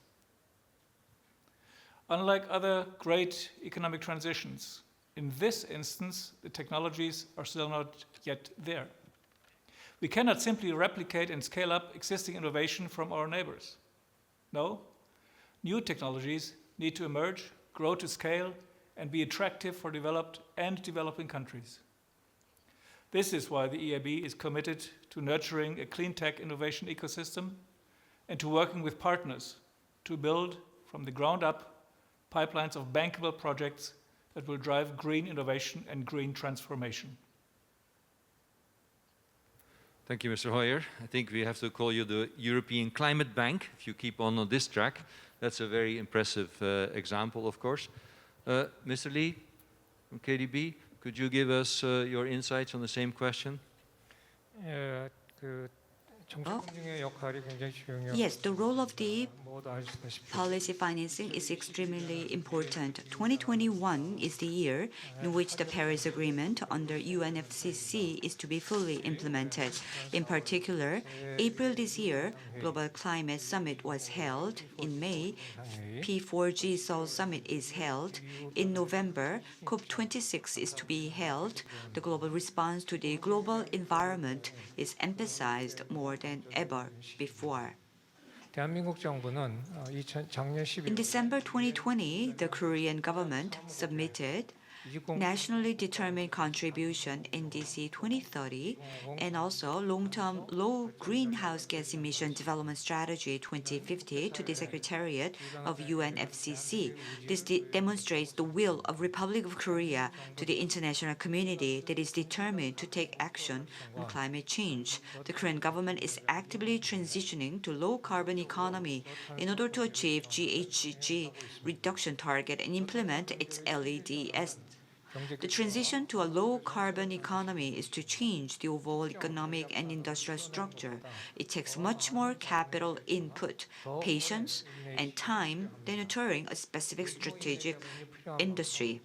Unlike other great economic transitions, in this instance, the technologies are still not yet there. We cannot simply replicate and scale up existing innovation from our neighbors. No, new technologies need to emerge, grow to scale, and be attractive for developed and developing countries. This is why the EIB is committed to nurturing a clean tech innovation ecosystem and to working with partners to build from the ground up pipelines of bankable projects that will drive green innovation and green transformation. Thank you, Mr. Hoyer. I think we have to call you the European Climate Bank if you keep on this track. That's a very impressive example, of course. Mr. Lee from KDB, could you give us your insights on the same question? Yes, the role of the policy financing is extremely important. 2021 is the year in which the Paris Agreement under UNFCCC is to be fully implemented. In particular, April this year, Global Climate Summit was held. In May, P4G Seoul Summit is held. In November, COP26 is to be held. The global response to the global environment is emphasized more than ever before. In December 2020, the Korean government submitted nationally determined contribution NDC 2030 and also long-term low greenhouse gas emission development strategy 2050 to the Secretariat of UNFCCC. This demonstrates the will of Republic of Korea to the international community that is determined to take action on climate change. The Korean government is actively transitioning to low carbon economy in order to achieve GHG reduction target and implement its LEDs. The transition to a low-carbon economy is to change the overall economic and industrial structure. It takes much more capital input, patience, and time than nurturing a specific strategic industry.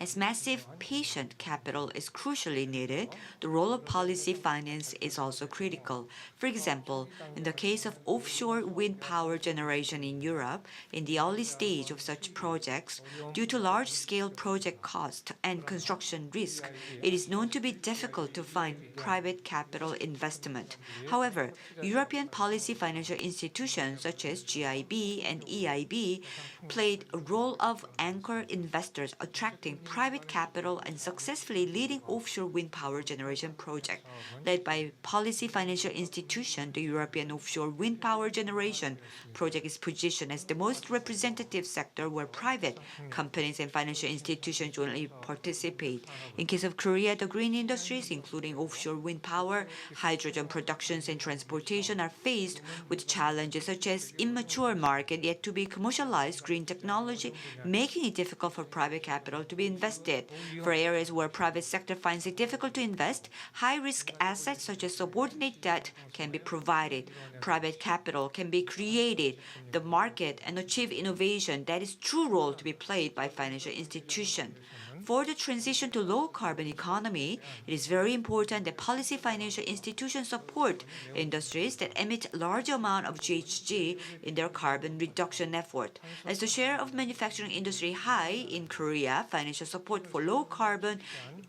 As massive patient capital is crucially needed, the role of policy finance is also critical. For example, in the case of offshore wind power generation in Europe, in the early stage of such projects, due to large-scale project cost and construction risk, it is known to be difficult to find private capital investment. However, European policy financial institutions such as GIB and EIB played a role of anchor investors attracting private capital and successfully leading offshore wind power generation project. Led by policy financial institution, the European offshore wind power generation project is positioned as the most representative sector where private companies and financial institutions jointly participate. In case of Korea, the green industries, including offshore wind power, hydrogen productions, and transportation, are faced with challenges such as immature market yet to be commercialized green technology, making it difficult for private capital to be invested. For areas where private sector finds it difficult to invest, high-risk assets such as subordinate debt can be provided. Private capital can be created, the market, and achieve innovation. That is true role to be played by financial institutions. For the transition to low-carbon economy, it is very important that policy financial institutions support industries that emit large amount of GHG in their carbon reduction effort. As the share of manufacturing industry high in Korea, financial support for low-carbon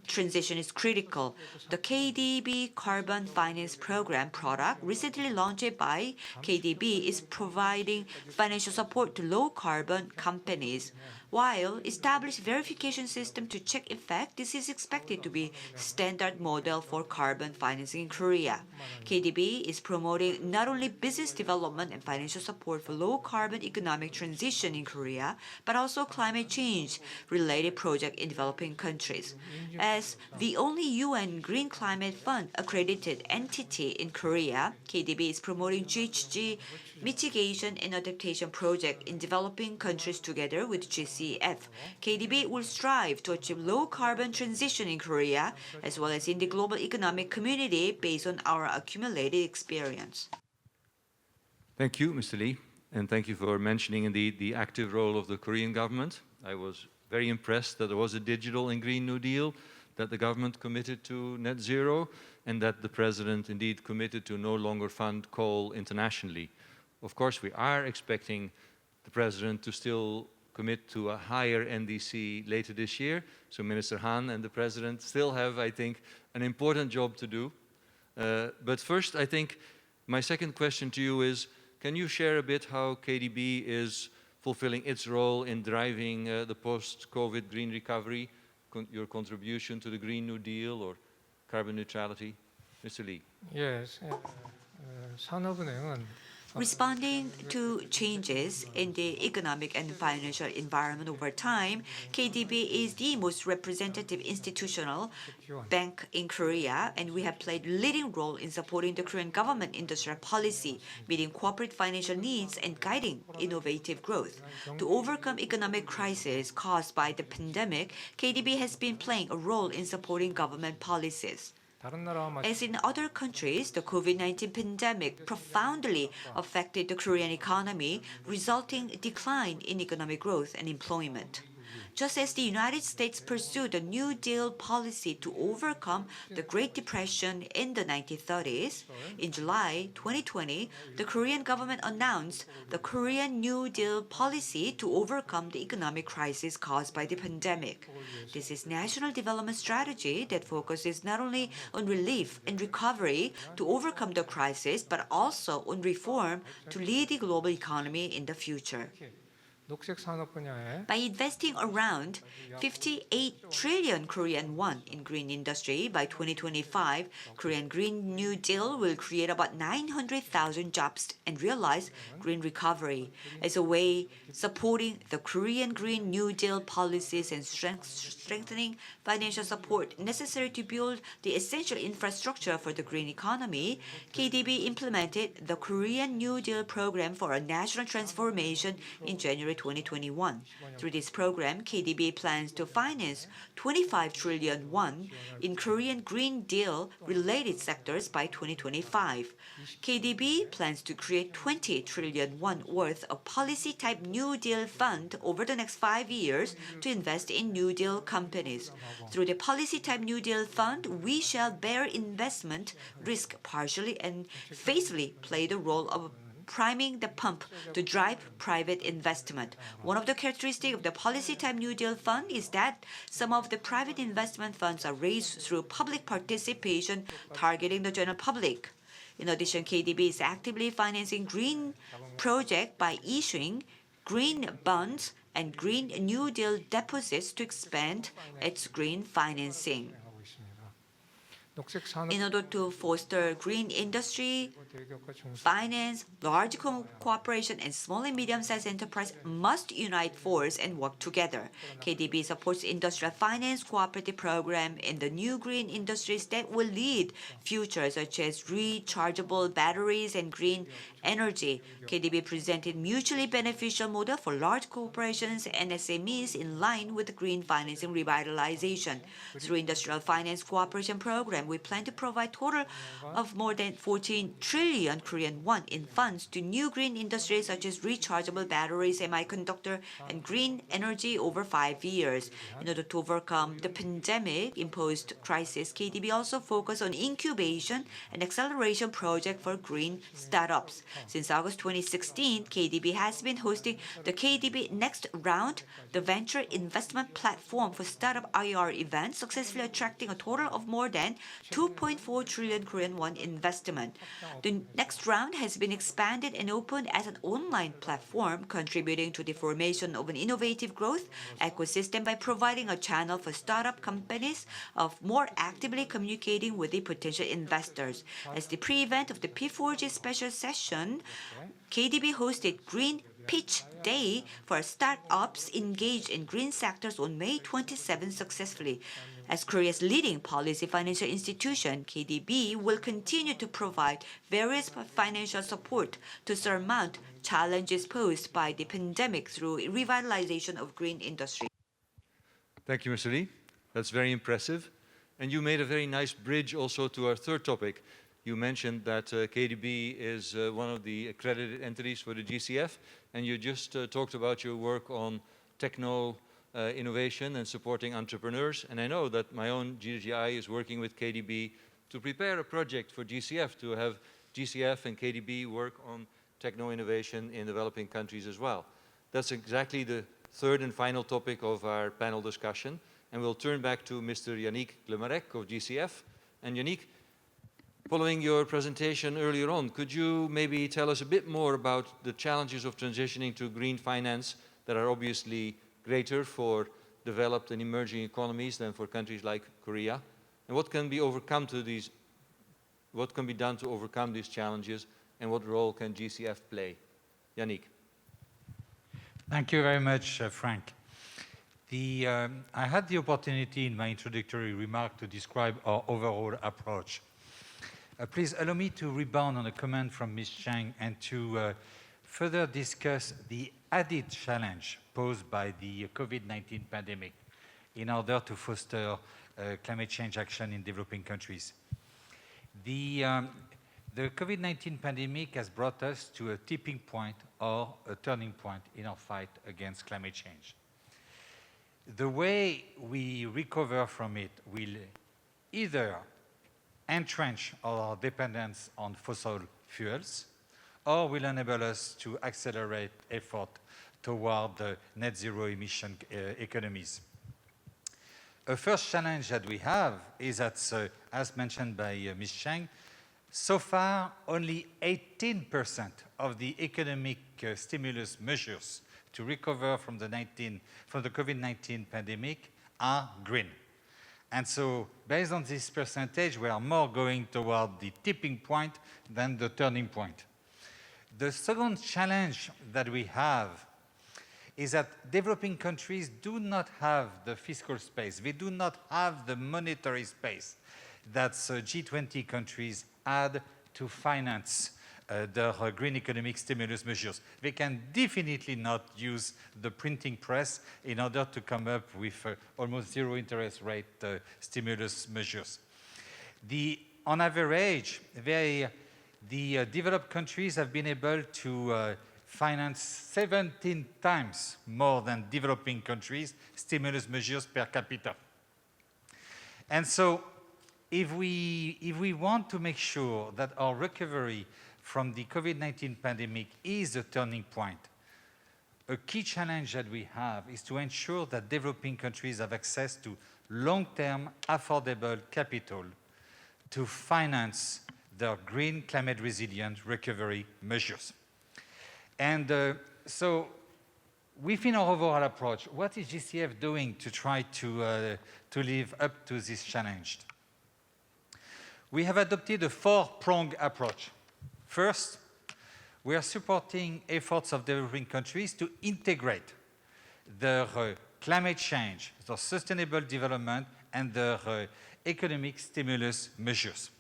transition is critical. The KDB Carbon Finance Program product, recently launched by KDB, is providing financial support to low-carbon companies. While established verification system to check effect, this is expected to be standard model for carbon financing in Korea. KDB is promoting not only business development and financial support for low-carbon economic transition in Korea, but also climate change-related projects in developing countries. As the only UN Green Climate Fund accredited entity in Korea, KDB is promoting GHG mitigation and adaptation project in developing countries together with GCF. KDB will strive to achieve low carbon transition in Korea as well as in the global economic community based on our accumulated experience. Thank you, Mr. Lee, and thank you for mentioning indeed the active role of the Korean government. I was very impressed that there was a digital and Green New Deal, that the government committed to net zero, and that the president indeed committed to no longer fund coal internationally. Of course, we are expecting the president to still commit to a higher NDC later this year. So Minister Han and the president still have, I think, an important job to do. But first, I think my second question to you is, can you share a bit how KDB is fulfilling its role in driving the post-COVID green recovery, your contribution to the Green New Deal or carbon neutrality? Mr. Lee. Yes. 산업은행은 Responding to changes in the economic and financial environment over time, KDB is the most representative institutional bank in Korea, and we have played a leading role in supporting the Korean government industrial policy, meeting corporate financial needs and guiding innovative growth. To overcome economic crisis caused by the pandemic, KDB has been playing a role in supporting government policies. As in other countries, the COVID-19 pandemic profoundly affected the Korean economy, resulting in a decline in economic growth and employment. Just as the United States pursued a New Deal policy to overcome the Great Depression in the 1930s, in July 2020, the Korean government announced the Korean New Deal policy to overcome the economic crisis caused by the pandemic. This is national development strategy that focuses not only on relief and recovery to overcome the crisis, but also on reform to lead the global economy in the future. 녹색 산업 분야에 By investing around 58 trillion Korean won in green industry by 2025, Korean Green New Deal will create about 900,000 jobs and realize green recovery. As a way supporting the Korean Green New Deal policies and strengthening financial support necessary to build the essential infrastructure for the green economy, KDB implemented the Korean New Deal program for a national transformation in January 2021. Through this program, KDB plans to finance 25 trillion won in Korean Green Deal related sectors by 2025. KDB plans to create 20 trillion won worth of policy type New Deal fund over the next 5 years to invest in New Deal companies. Through the policy type New Deal fund, we shall bear investment risk partially and faithfully play the role of priming the pump to drive private investment. One of the characteristics of the policy type New Deal fund is that some of the private investment funds are raised through public participation targeting the general public. In addition, KDB is actively financing green projects by issuing green bonds and Green New Deal deposits to expand its green financing. In order to foster green industry, finance, large cooperation, and small and medium-sized enterprise must unite force and work together. KDB supports industrial finance cooperative program in the new green industries that will lead future, such as rechargeable batteries and green energy. KDB presented mutually beneficial model for large corporations and SMEs in line with the green financing revitalization. Through industrial finance cooperation program, we plan to provide total of more than 14 trillion Korean won in funds to new green industries such as rechargeable batteries, semiconductor, and green energy over 5 years. In order to overcome the pandemic-imposed crisis, KDB also focused on incubation and acceleration project for green startups. Since August 2016, KDB has been hosting the KDB Next Round, the venture investment platform for startup IR events, successfully attracting a total of more than 2.4 trillion Korean won investment. The next round has been expanded and opened as an online platform, contributing to the formation of an innovative growth ecosystem by providing a channel for startup companies of more actively communicating with the potential investors. As the pre-event of the P4G special session, KDB hosted Green pitch day for startups engaged in green sectors on May 27 successfully. As Korea's leading policy financial institution, KDB will continue to provide various financial support to surmount challenges posed by the pandemic through revitalization of green industry. Thank you, Mr. Lee. That's very impressive. And you made a very nice bridge also to our third topic. You mentioned that KDB is one of the accredited entities for the GCF, and you just talked about your work on techno innovation and supporting entrepreneurs. And I know that my own GGI is working with KDB to prepare a project for GCF, to have GCF and KDB work on techno innovation in developing countries as well. That's exactly the third and final topic of our panel discussion. And we'll turn back to Mr. Yannick Lemarec of GCF. And Yannick, following your presentation earlier on, could you maybe tell us a bit more about the challenges of transitioning to green finance that are obviously greater for developed and emerging economies than for countries like Korea? And what can be done to overcome these challenges, and what role can GCF play? Yannick. Thank you very much, Frank. I had the opportunity in my introductory remark to describe our overall approach. Please allow me to rebound on a comment from Ms. Chang and to further discuss the added challenge posed by the COVID-19 pandemic in order to foster climate change action in developing countries. The COVID-19 pandemic has brought us to a tipping point or a turning point in our fight against climate change. The way we recover from it will either entrench our dependence on fossil fuels or will enable us to accelerate effort toward the net zero emission economies. A first challenge that we have is that, as mentioned by Ms. Chang, so far only 18% of the economic stimulus measures to recover from the COVID-19 pandemic are green. And so based on this percentage, we are more going toward the tipping point than the turning point. The second challenge that we have is that developing countries do not have the fiscal space. They do not have the monetary space that G20 countries had to finance their green economic stimulus measures. They can definitely not use the printing press in order to come up with almost zero interest rate stimulus measures. On average, the developed countries have been able to finance 17 times more than developing countries' stimulus measures per capita. And so if we want to make sure that our recovery from the COVID-19 pandemic is a turning point, a key challenge that we have is to ensure that developing countries have access to long-term, affordable capital to finance their green climate resilient recovery measures. And so within our overall approach, what is GCF doing to try to live up to this challenge? We have adopted a four-pronged approach. First, we are supporting efforts of developing countries to integrate their climate change, their sustainable development, and their economic stimulus measures.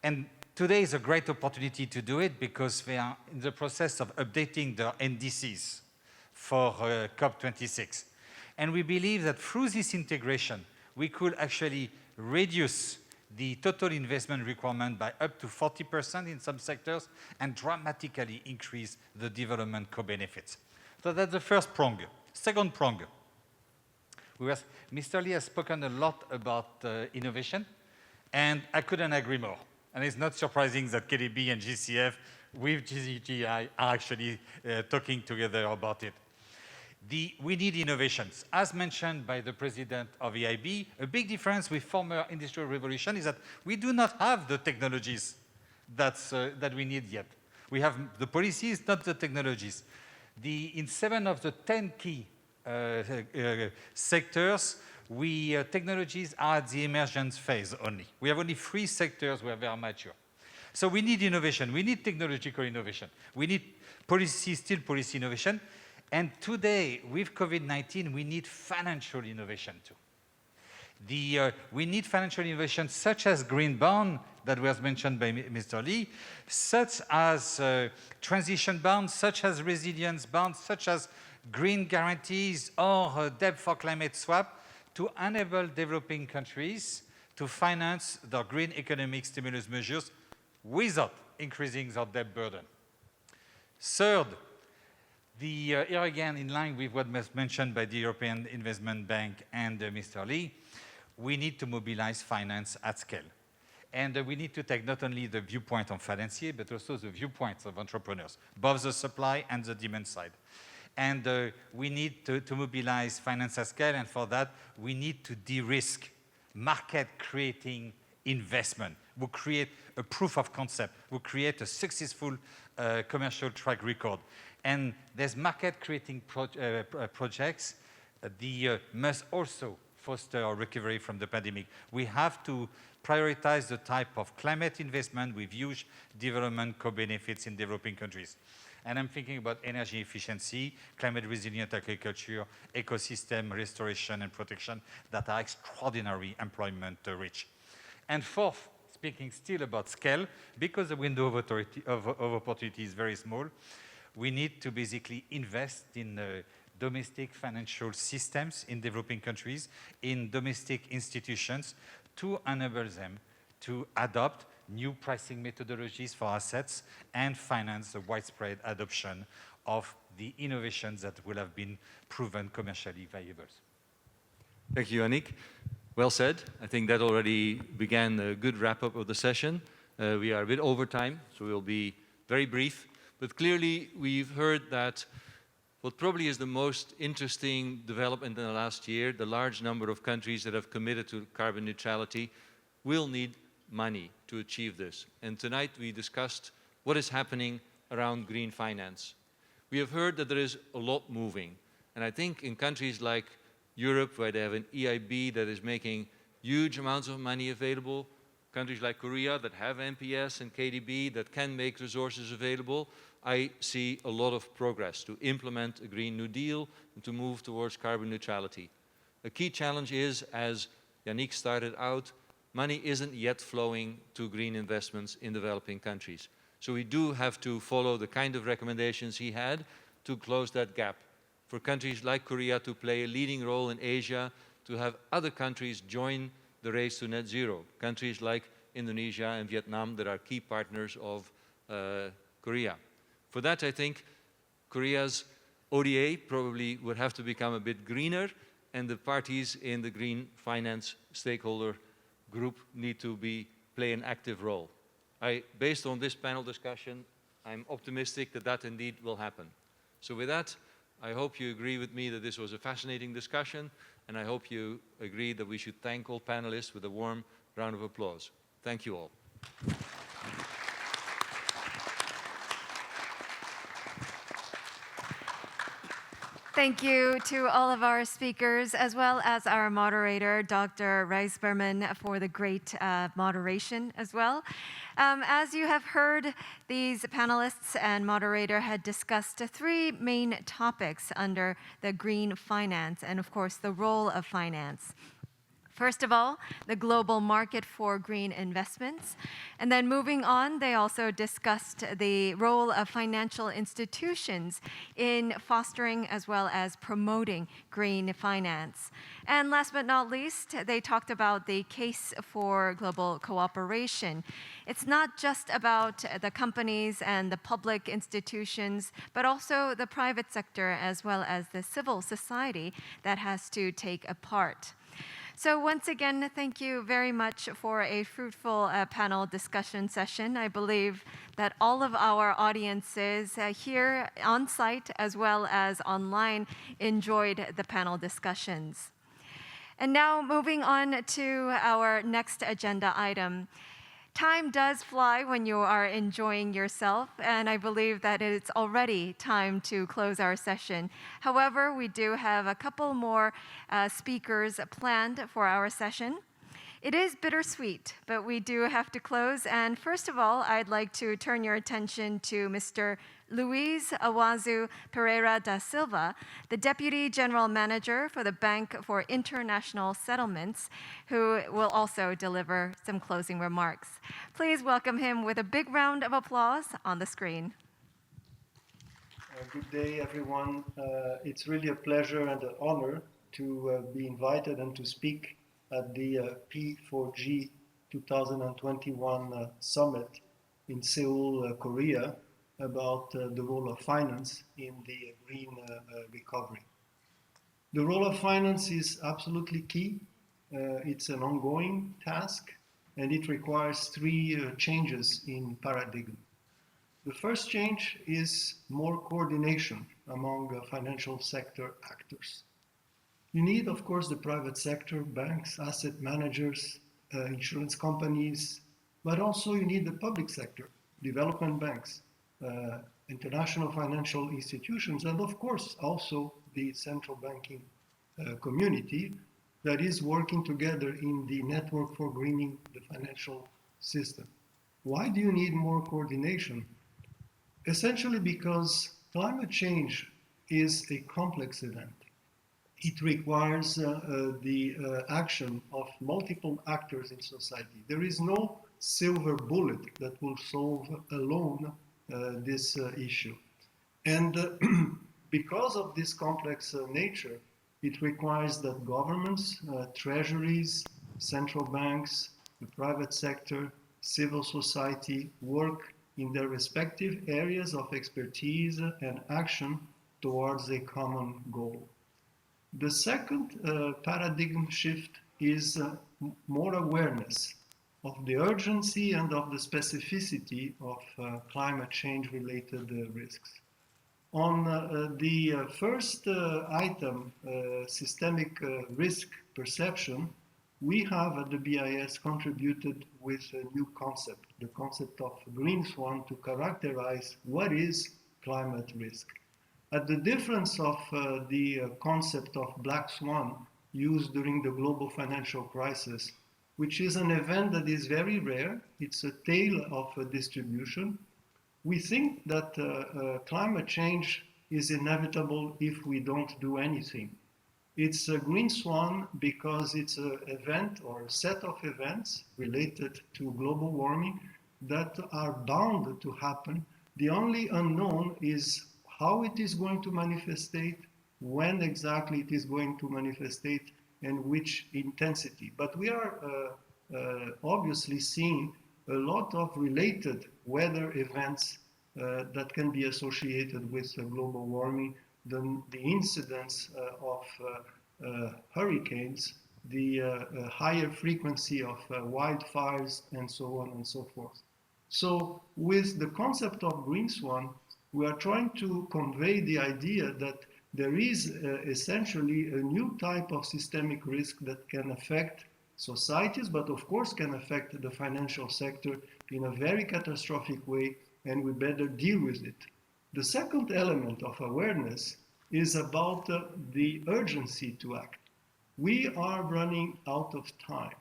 And today is a great opportunity to do it because they are in the process of updating their NDCs for COP26. And we believe that through this integration, we could actually reduce the total investment requirement by up to 40% in some sectors and dramatically increase the development co-benefits. So that's the first prong. Second prong. Mr. Lee has spoken a lot about innovation, and I couldn't agree more. And it's not surprising that KDB and GCF with GCGI are actually talking together about it. We need innovations. As mentioned by the president of EIB, a big difference with former industrial revolution is that we do not have the technologies that we need yet. We have the policies, not the technologies. In 7 of the 10 key sectors, technologies are at the emergence phase only. We have only 3 sectors where they are mature. So we need innovation. We need technological innovation. We need still policy innovation. And today, with COVID-19, we need financial innovation too. We need financial innovation such as green bond that was mentioned by Mr. Lee, such as transition bonds, such as resilience bonds, such as green guarantees or debt for climate swap to enable developing countries to finance their green economic stimulus measures without increasing their debt burden. Third, here again, in line with what was mentioned by the European Investment Bank and Mr. Lee, we need to mobilize finance at scale. And we need to take not only the viewpoint of financiers, but also the viewpoints of entrepreneurs, both the supply and the demand side. And we need to mobilize finance at scale, and for that, we need to de-risk market-creating investment. We create a proof of concept. We create a successful commercial track record. And there's market-creating projects must also foster our recovery from the pandemic. We have to prioritize the type of climate investment with huge development co-benefits in developing countries. And I'm thinking about energy efficiency, climate-resilient agriculture, ecosystem restoration and protection that are extraordinary employment-rich. And fourth, speaking still about scale, because the window of opportunity is very small, we need to basically invest in domestic financial systems in developing countries, in domestic institutions, to enable them to adopt new pricing methodologies for assets and finance the widespread adoption of the innovations that will have been proven commercially viable. Thank you, Yannick. Well said. I think that already began a good wrap-up of the session. We are a bit over time, so we'll be very brief. But clearly, we've heard that what probably is the most interesting development in the last year, the large number of countries that have committed to carbon neutrality will need money to achieve this. And tonight we discussed what is happening around green finance. We have heard that there is a lot moving. And I think in countries like Europe, where they have an EIB that is making huge amounts of money available, countries like Korea that have NPS and KDB that can make resources available, I see a lot of progress to implement a Green New Deal and to move towards carbon neutrality. A key challenge is, as Yannick started out, money isn't yet flowing to green investments in developing countries. So we do have to follow the kind of recommendations he had to close that gap. For countries like Korea to play a leading role in Asia, to have other countries join the race to net zero. Countries like Indonesia and Vietnam that are key partners of Korea. For that, I think Korea's ODA probably would have to become a bit greener, and the parties in the green finance stakeholder group need to play an active role. Based on this panel discussion, I'm optimistic that that indeed will happen. So with that, I hope you agree with me that this was a fascinating discussion, and I hope you agree that we should thank all panelists with a warm round of applause. Thank you all. Thank you to all of our speakers, as well as our moderator, Dr. Reisberman, for the great moderation as well. As you have heard, these panelists and moderator had discussed three main topics under the green finance and, of course, the role of finance. First of all, the global market for green investments. And then moving on, they also discussed the role of financial institutions in fostering as well as promoting green finance. And last but not least, they talked about the case for global cooperation. It's not just about the companies and the public institutions, but also the private sector as well as the civil society that has to take a part. So once again, thank you very much for a fruitful panel discussion session. I believe that all of our audiences here on site as well as online enjoyed the panel discussions. And now moving on to our next agenda item. Time does fly when you are enjoying yourself, and I believe that it's already time to close our session. However, we do have a couple more speakers planned for our session. It is bittersweet, but we do have to close. And first of all, I'd like to turn your attention to Mr. Luis Awazu Pereira da Silva, the Deputy General Manager for the Bank for International Settlements, who will also deliver some closing remarks. Please welcome him with a big round of applause on the screen. Good day, everyone. It's really a pleasure and an honor to be invited and to speak at the P4G 2021 summit in Seoul, Korea, about the role of finance in the green recovery. The role of finance is absolutely key. It's an ongoing task, and it requires three changes in paradigm. The first change is more coordination among financial sector actors. You need, of course, the private sector, banks, asset managers, insurance companies, but also you need the public sector, development banks, international financial institutions, and of course also the central banking community that is working together in the network for greening the financial system. Why do you need more coordination? Essentially because climate change is a complex event. It requires the action of multiple actors in society. There is no silver bullet that will solve alone this issue. And because of this complex nature, it requires that governments, treasuries, central banks, the private sector, civil society work in their respective areas of expertise and action towards a common goal. The second paradigm shift is more awareness of the urgency and of the specificity of climate change related risks. On the first item, systemic risk perception, we have at the BIS contributed with a new concept, the concept of green swan, to characterize what is climate risk. At the difference of the concept of black swan used during the global financial crisis, which is an event that is very rare, it's a tale of a distribution, we think that climate change is inevitable if we don't do anything. It's a green swan because it's an event or a set of events related to global warming that are bound to happen. The only unknown is how it is going to manifestate, when exactly it is going to manifestate, and which intensity. But we are obviously seeing a lot of related weather events that can be associated with global warming, the incidence of hurricanes, the higher frequency of wildfires, and so on and so forth. So with the concept of green swan, we are trying to convey the idea that there is essentially a new type of systemic risk that can affect societies, but of course can affect the financial sector in a very catastrophic way, and we better deal with it. The second element of awareness is about the urgency to act. We are running out of time.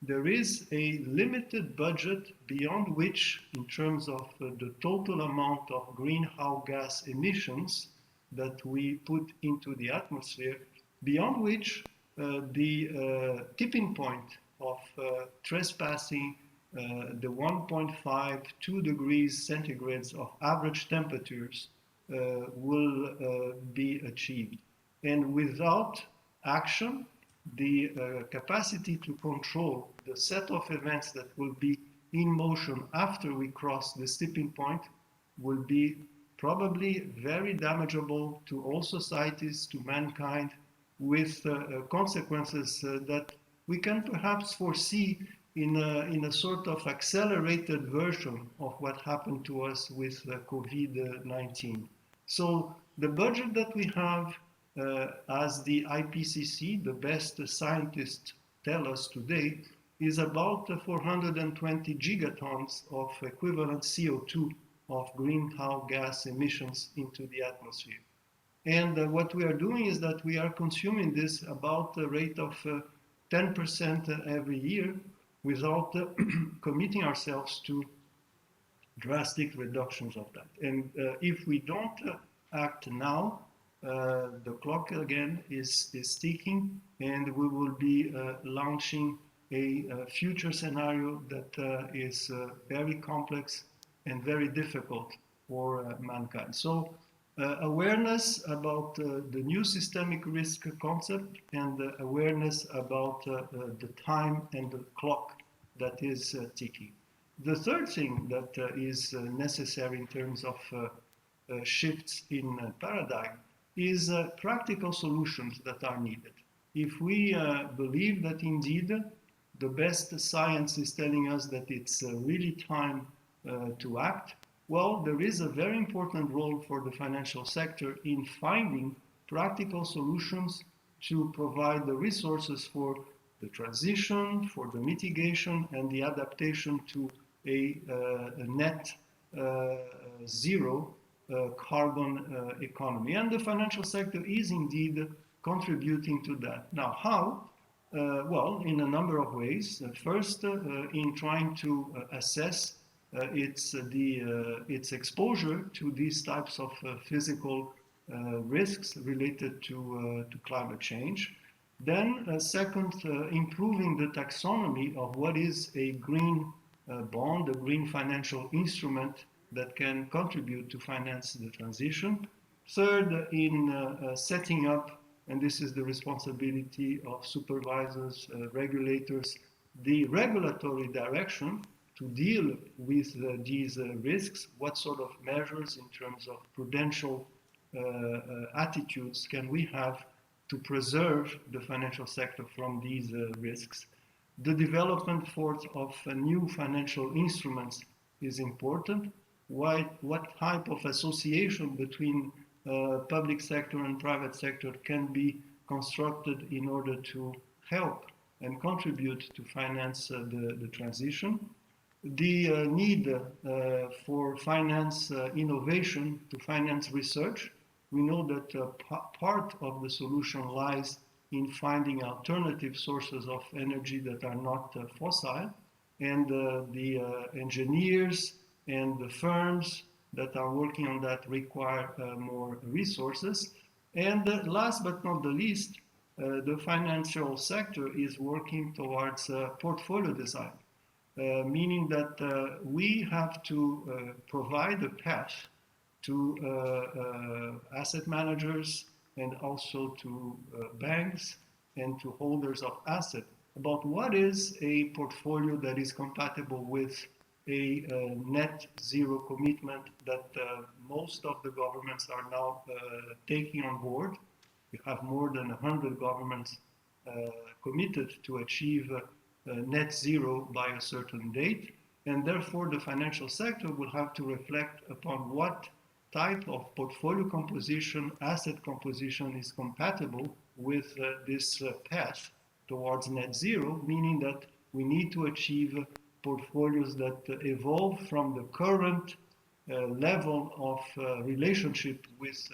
There is a limited budget beyond which, in terms of the total amount of greenhouse gas emissions that we put into the atmosphere, beyond which the tipping point of trespassing the 1.5, 2 degrees centigrades of average temperatures will be achieved. And without action, the capacity to control the set of events that will be in motion after we cross the tipping point will be probably very damageable to all societies, to mankind, with consequences that we can perhaps foresee in a sort of accelerated version of what happened to us with COVID-19. So the budget that we have, as the IPCC, the best scientists tell us today, is about 420 gigatons of equivalent CO2 of greenhouse gas emissions into the atmosphere. And what we are doing is that we are consuming this about the rate of 10% every year without committing ourselves to drastic reductions of that. And if we don't act now, the clock again is ticking, and we will be launching a future scenario that is very complex and very difficult for mankind. So awareness about the new systemic risk concept and awareness about the time and the clock that is ticking. The third thing that is necessary in terms of shifts in paradigm is practical solutions that are needed. If we believe that indeed the best science is telling us that it's really time to act, well, there is a very important role for the financial sector in finding practical solutions to provide the resources for the transition, for the mitigation, and the adaptation to a net zero carbon economy. And the financial sector is indeed contributing to that. Now, how? Well, in a number of ways. First, in trying to assess its exposure to these types of physical risks related to climate change. Then, second, improving the taxonomy of what is a green bond, a green financial instrument that can contribute to finance the transition. Third, in setting up, and this is the responsibility of supervisors, regulators, the regulatory direction to deal with these risks. What sort of measures in terms of prudential attitudes can we have to preserve the financial sector from these risks? The development of new financial instruments is important. What type of association between public sector and private sector can be constructed in order to help and contribute to finance the transition? The need for finance innovation, to finance research. We know that part of the solution lies in finding alternative sources of energy that are not fossil, and the engineers and the firms that are working on that require more resources. And last but not the least, the financial sector is working towards portfolio design, meaning that we have to provide a path to asset managers and also to banks and to holders of assets about what is a portfolio that is compatible with a net zero commitment that most of the governments are now taking on board. We have more than 100 governments committed to achieve net zero by a certain date, and therefore the financial sector will have to reflect upon what type of portfolio composition, asset composition is compatible with this path towards net zero, meaning that we need to achieve portfolios that evolve from the current level of relationship with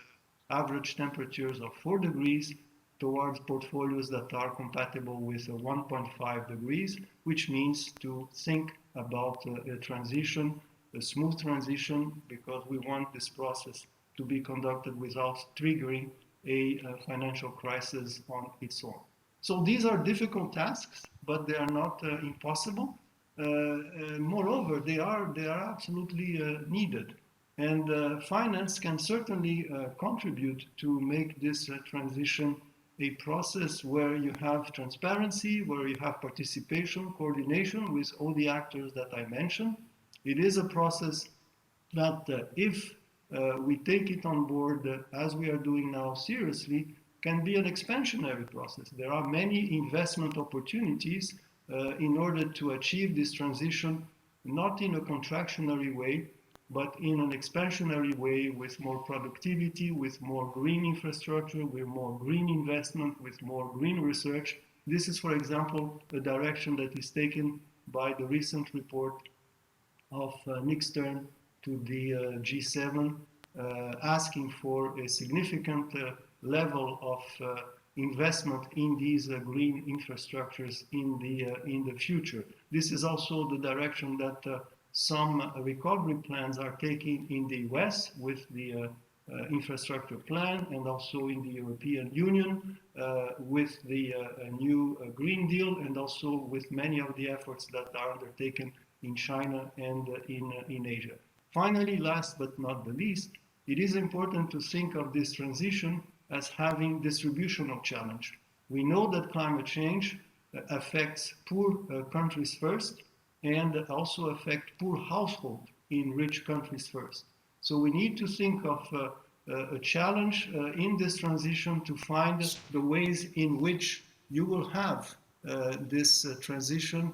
average temperatures of 4 degrees towards portfolios that are compatible with 1.5 degrees, which means to think about a transition, a smooth transition, because we want this process to be conducted without triggering a financial crisis on its own. So these are difficult tasks, but they are not impossible. Moreover, they are absolutely needed. And finance can certainly contribute to make this transition a process where you have transparency, where you have participation, coordination with all the actors that I mentioned. It is a process that if we take it on board as we are doing now seriously, can be an expansionary process. There are many investment opportunities in order to achieve this transition, not in a contractionary way, but in an expansionary way with more productivity, with more green infrastructure, with more green investment, with more green research. This is, for example, a direction that is taken by the recent report of Nick Stern to the G7, asking for a significant level of investment in these green infrastructures in the future. This is also the direction that some recovery plans are taking in the US with the infrastructure plan, and also in the European Union with the new Green Deal, and also with many of the efforts that are undertaken in China and in Asia. Finally, last but not the least, it is important to think of this transition as having distributional challenge. We know that climate change affects poor countries first, and also affect poor households in rich countries first. So we need to think of a challenge in this transition to find the ways in which you will have this transition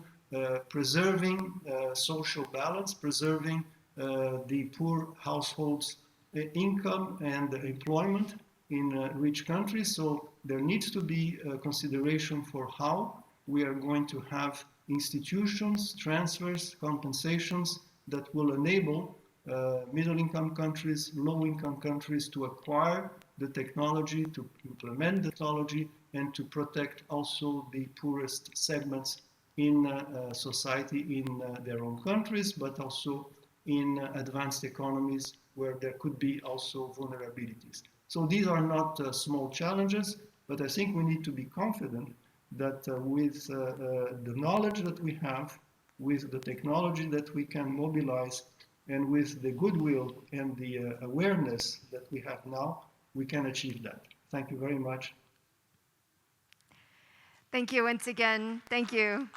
preserving social balance, preserving the poor households' income and employment in rich countries. So there needs to be a consideration for how we are going to have institutions, transfers, compensations that will enable middle-income countries, low-income countries to acquire the technology, to implement the technology, and to protect also the poorest segments in society in their own countries, but also in advanced economies where there could be also vulnerabilities. So these are not small challenges, but I think we need to be confident that with the knowledge that we have, with the technology that we can mobilize, and with the goodwill and the awareness that we have now, we can achieve that. Thank you very much. Thank you once again. Thank you.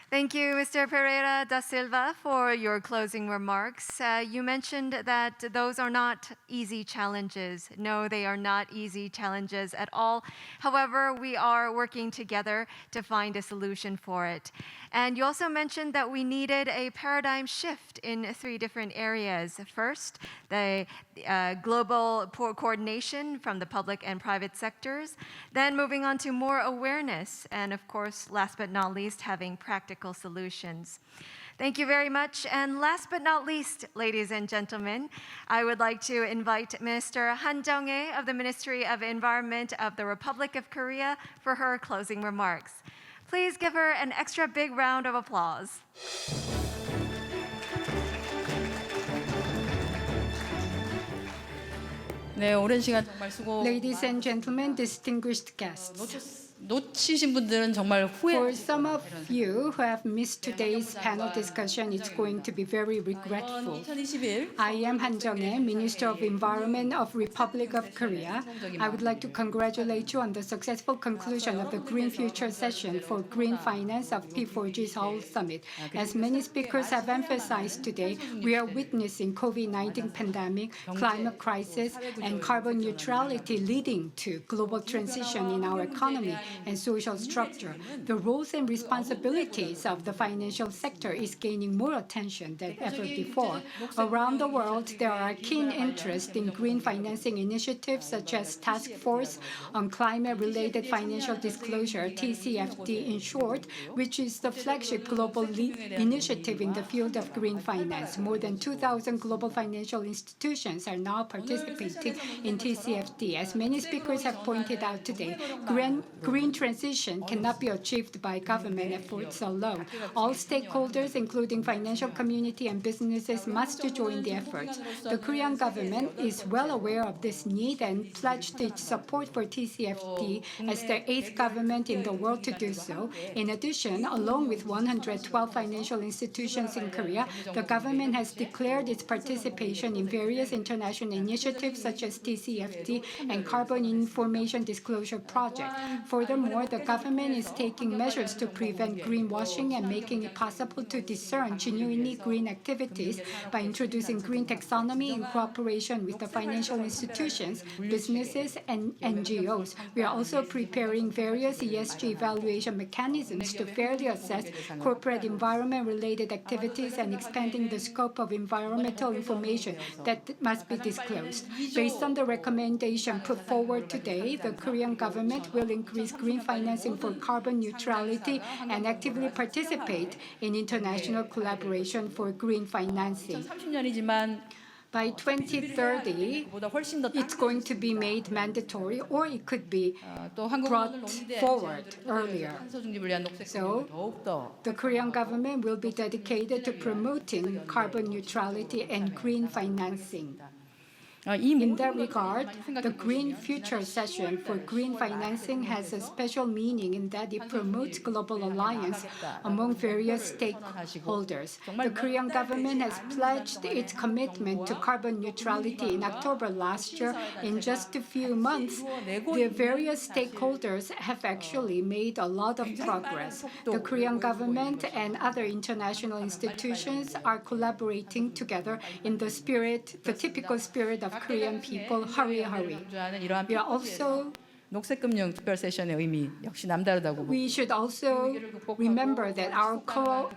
Thank you, Mr. Pereira da Silva, for your closing remarks. You mentioned that those are not easy challenges. No, they are not easy challenges at all. However, we are working together to find a solution for it. And you also mentioned that we needed a paradigm shift in 3 different areas. First, the global coordination from the public and private sectors. Then moving on to more awareness. And of course, last but not least, having practical solutions. Thank you very much. And last but not least, ladies and gentlemen, I would like to invite Minister Han Jung-hae of the Ministry of Environment of the Republic of Korea for her closing remarks. Please give her an extra big round of applause. Ladies and gentlemen, distinguished guests. For some of you who have missed today's panel discussion, it's going to be very regretful. I am Han Jung-hae, Minister of Environment of Republic of Korea. I would like to congratulate you on the successful conclusion of the Green Future session for green finance of P4G Seoul Summit. As many speakers have emphasized today, we are witnessing COVID-19 pandemic, climate crisis, and carbon neutrality leading to global transition in our economy and social structure. The roles and responsibilities of the financial sector is gaining more attention than ever before. Around the world, there are keen interest in green financing initiatives such as Task Force on Climate-Related Financial Disclosure, TCFD in short, which is the flagship global initiative in the field of green finance. More than 2,000 global financial institutions are now participating in TCFD. As many speakers have pointed out today, green transition cannot be achieved by government efforts alone. All stakeholders, including financial community and businesses, must join the efforts. The Korean government is well aware of this need and pledged its support for TCFD as the 8th government in the world to do so. In addition, along with 112 financial institutions in Korea, the government has declared its participation in various international initiatives such as TCFD and Carbon Information Disclosure Project. Furthermore, the government is taking measures to prevent greenwashing and making it possible to discern genuinely green activities by introducing green taxonomy in cooperation with the financial institutions, businesses, and NGOs. We are also preparing various ESG evaluation mechanisms to fairly assess corporate environment-related activities and expanding the scope of environmental information that must be disclosed. Based on the recommendation put forward today, the Korean government will increase green financing for carbon neutrality and actively participate in international collaboration for green financing. By 2030, it's going to be made mandatory, or it could be brought forward earlier. So the Korean government will be dedicated to promoting carbon neutrality and green financing. In that regard, the Green Future Session for Green Financing has a special meaning in that it promotes global alliance among various stakeholders. The Korean government has pledged its commitment to carbon neutrality in October last year. In just a few months, the various stakeholders have actually made a lot of progress. The Korean government and other international institutions are collaborating together in the typical spirit of Korean people, hurry, hurry. We are also we should also remember that our core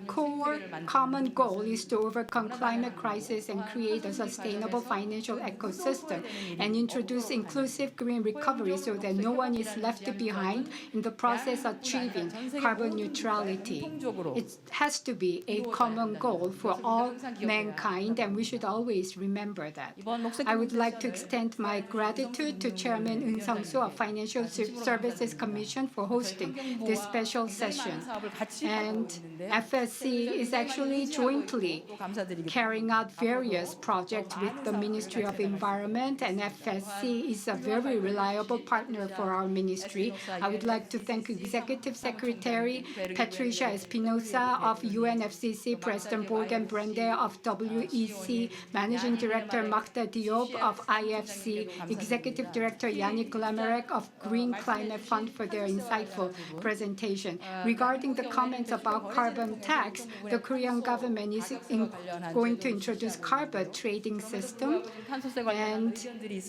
common goal is to overcome climate crisis and create a sustainable financial ecosystem and introduce inclusive green recovery so that no one is left behind in the process of achieving carbon neutrality. It has to be a common goal for all mankind, and we should always remember that. I would like to extend my gratitude to Chairman Eun Sung-soo of Financial Services Commission for hosting this special session. And FSC is actually jointly carrying out various projects with the Ministry of Environment, and FSC is a very reliable partner for our ministry. I would like to thank Executive Secretary Patricia Espinosa of UNFCCC, President Borgen Brende of WEC, Managing Director Magda Diop of IFC, Executive Director Yannick Lamarek of Green Climate Fund for their insightful presentation. Regarding the comments about carbon tax, the Korean government is going to introduce carbon trading system, and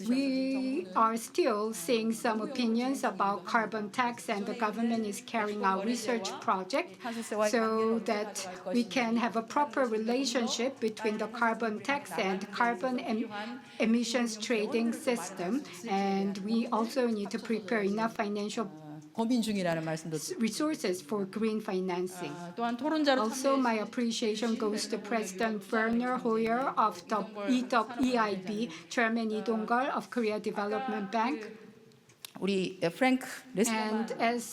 we are still seeing some opinions about carbon tax, and the government is carrying out research project so that we can have a proper relationship between the carbon tax and carbon emissions trading system, and we also need to prepare enough financial resources for green financing. Also, my appreciation goes to President Werner Hoyer of the EIB, Chairman Lee Dong-gul of Korea Development Bank. And as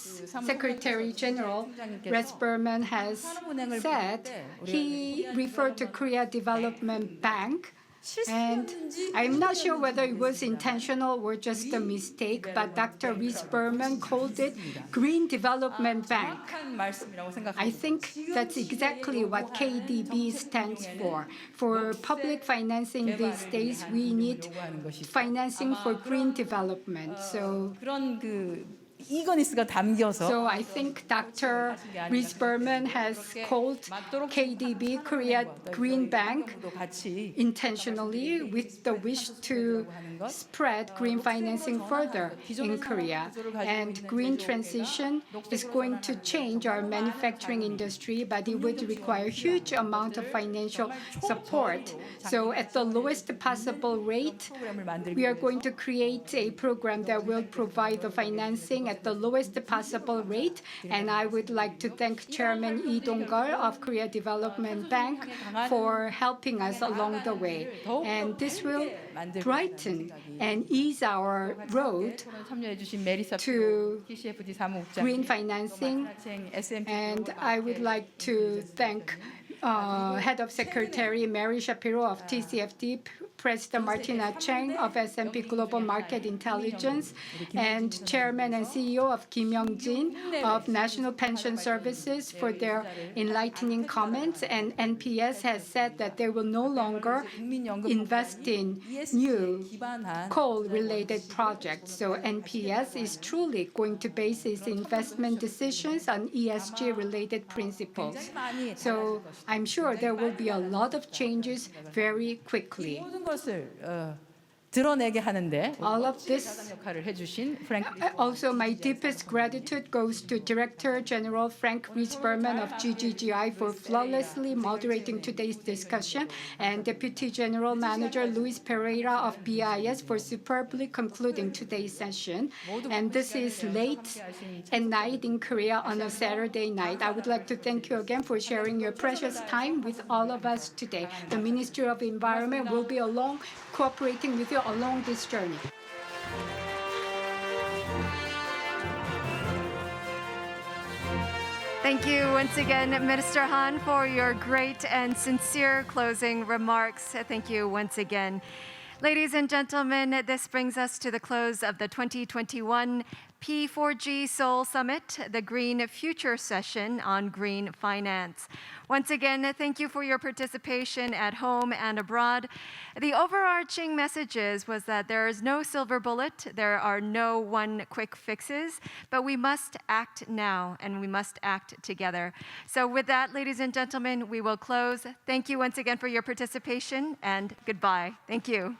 Secretary General Rex Berman has said, he referred to Korea Development Bank. And I'm not sure whether it was intentional or just a mistake, but Dr. Rees Berman called it Green Development Bank. I think that's exactly what KDB stands for. For public financing these days, we need financing for green development. So I think Dr. Rees Berman has called KDB, Korea Green Bank, intentionally with the wish to spread green financing further in Korea. And green transition is going to change our manufacturing industry, but it would require a huge amount of financial support. So at the lowest possible rate, we are going to create a program that will provide the financing at the lowest possible rate. And I would like to thank Chairman Lee Dong-gul of Korea Development Bank for helping us along the way. And this will brighten and ease our road to green financing. And I would like to thank Head of Secretary Mary Shapiro of TCFD, President Martina Cheng of S&P Global Market Intelligence, and Chairman and CEO of Kim Young-jin of National Pension Services for their enlightening comments. And NPS has said that they will no longer invest in new coal-related projects. So NPS is truly going to base its investment decisions on ESG-related principles. So I'm sure there will be a lot of changes very quickly. 드러내게 하는데 All of this. 역할을 해주신 프랭크 Also, my deepest gratitude goes to Director General Frank Rich-Berman of GGGI for flawlessly moderating today's discussion, and Deputy General Manager Luis Pereira of BIS for superbly concluding today's session. And this is late at night in Korea on a Saturday night. I would like to thank you again for sharing your precious time with all of us today. The Ministry of Environment will be cooperating with you along this journey. Thank you once again, Minister Han, for your great and sincere closing remarks. Thank you once again. Ladies and gentlemen, this brings us to the close of the 2021 P4G Seoul Summit, the Green Future Session on Green Finance. Once again, thank you for your participation at home and abroad. The overarching messages was that there is no silver bullet, there are no one quick fixes, but we must act now and we must act together. So with that, ladies and gentlemen, we will close. Thank you once again for your participation and goodbye. Thank you.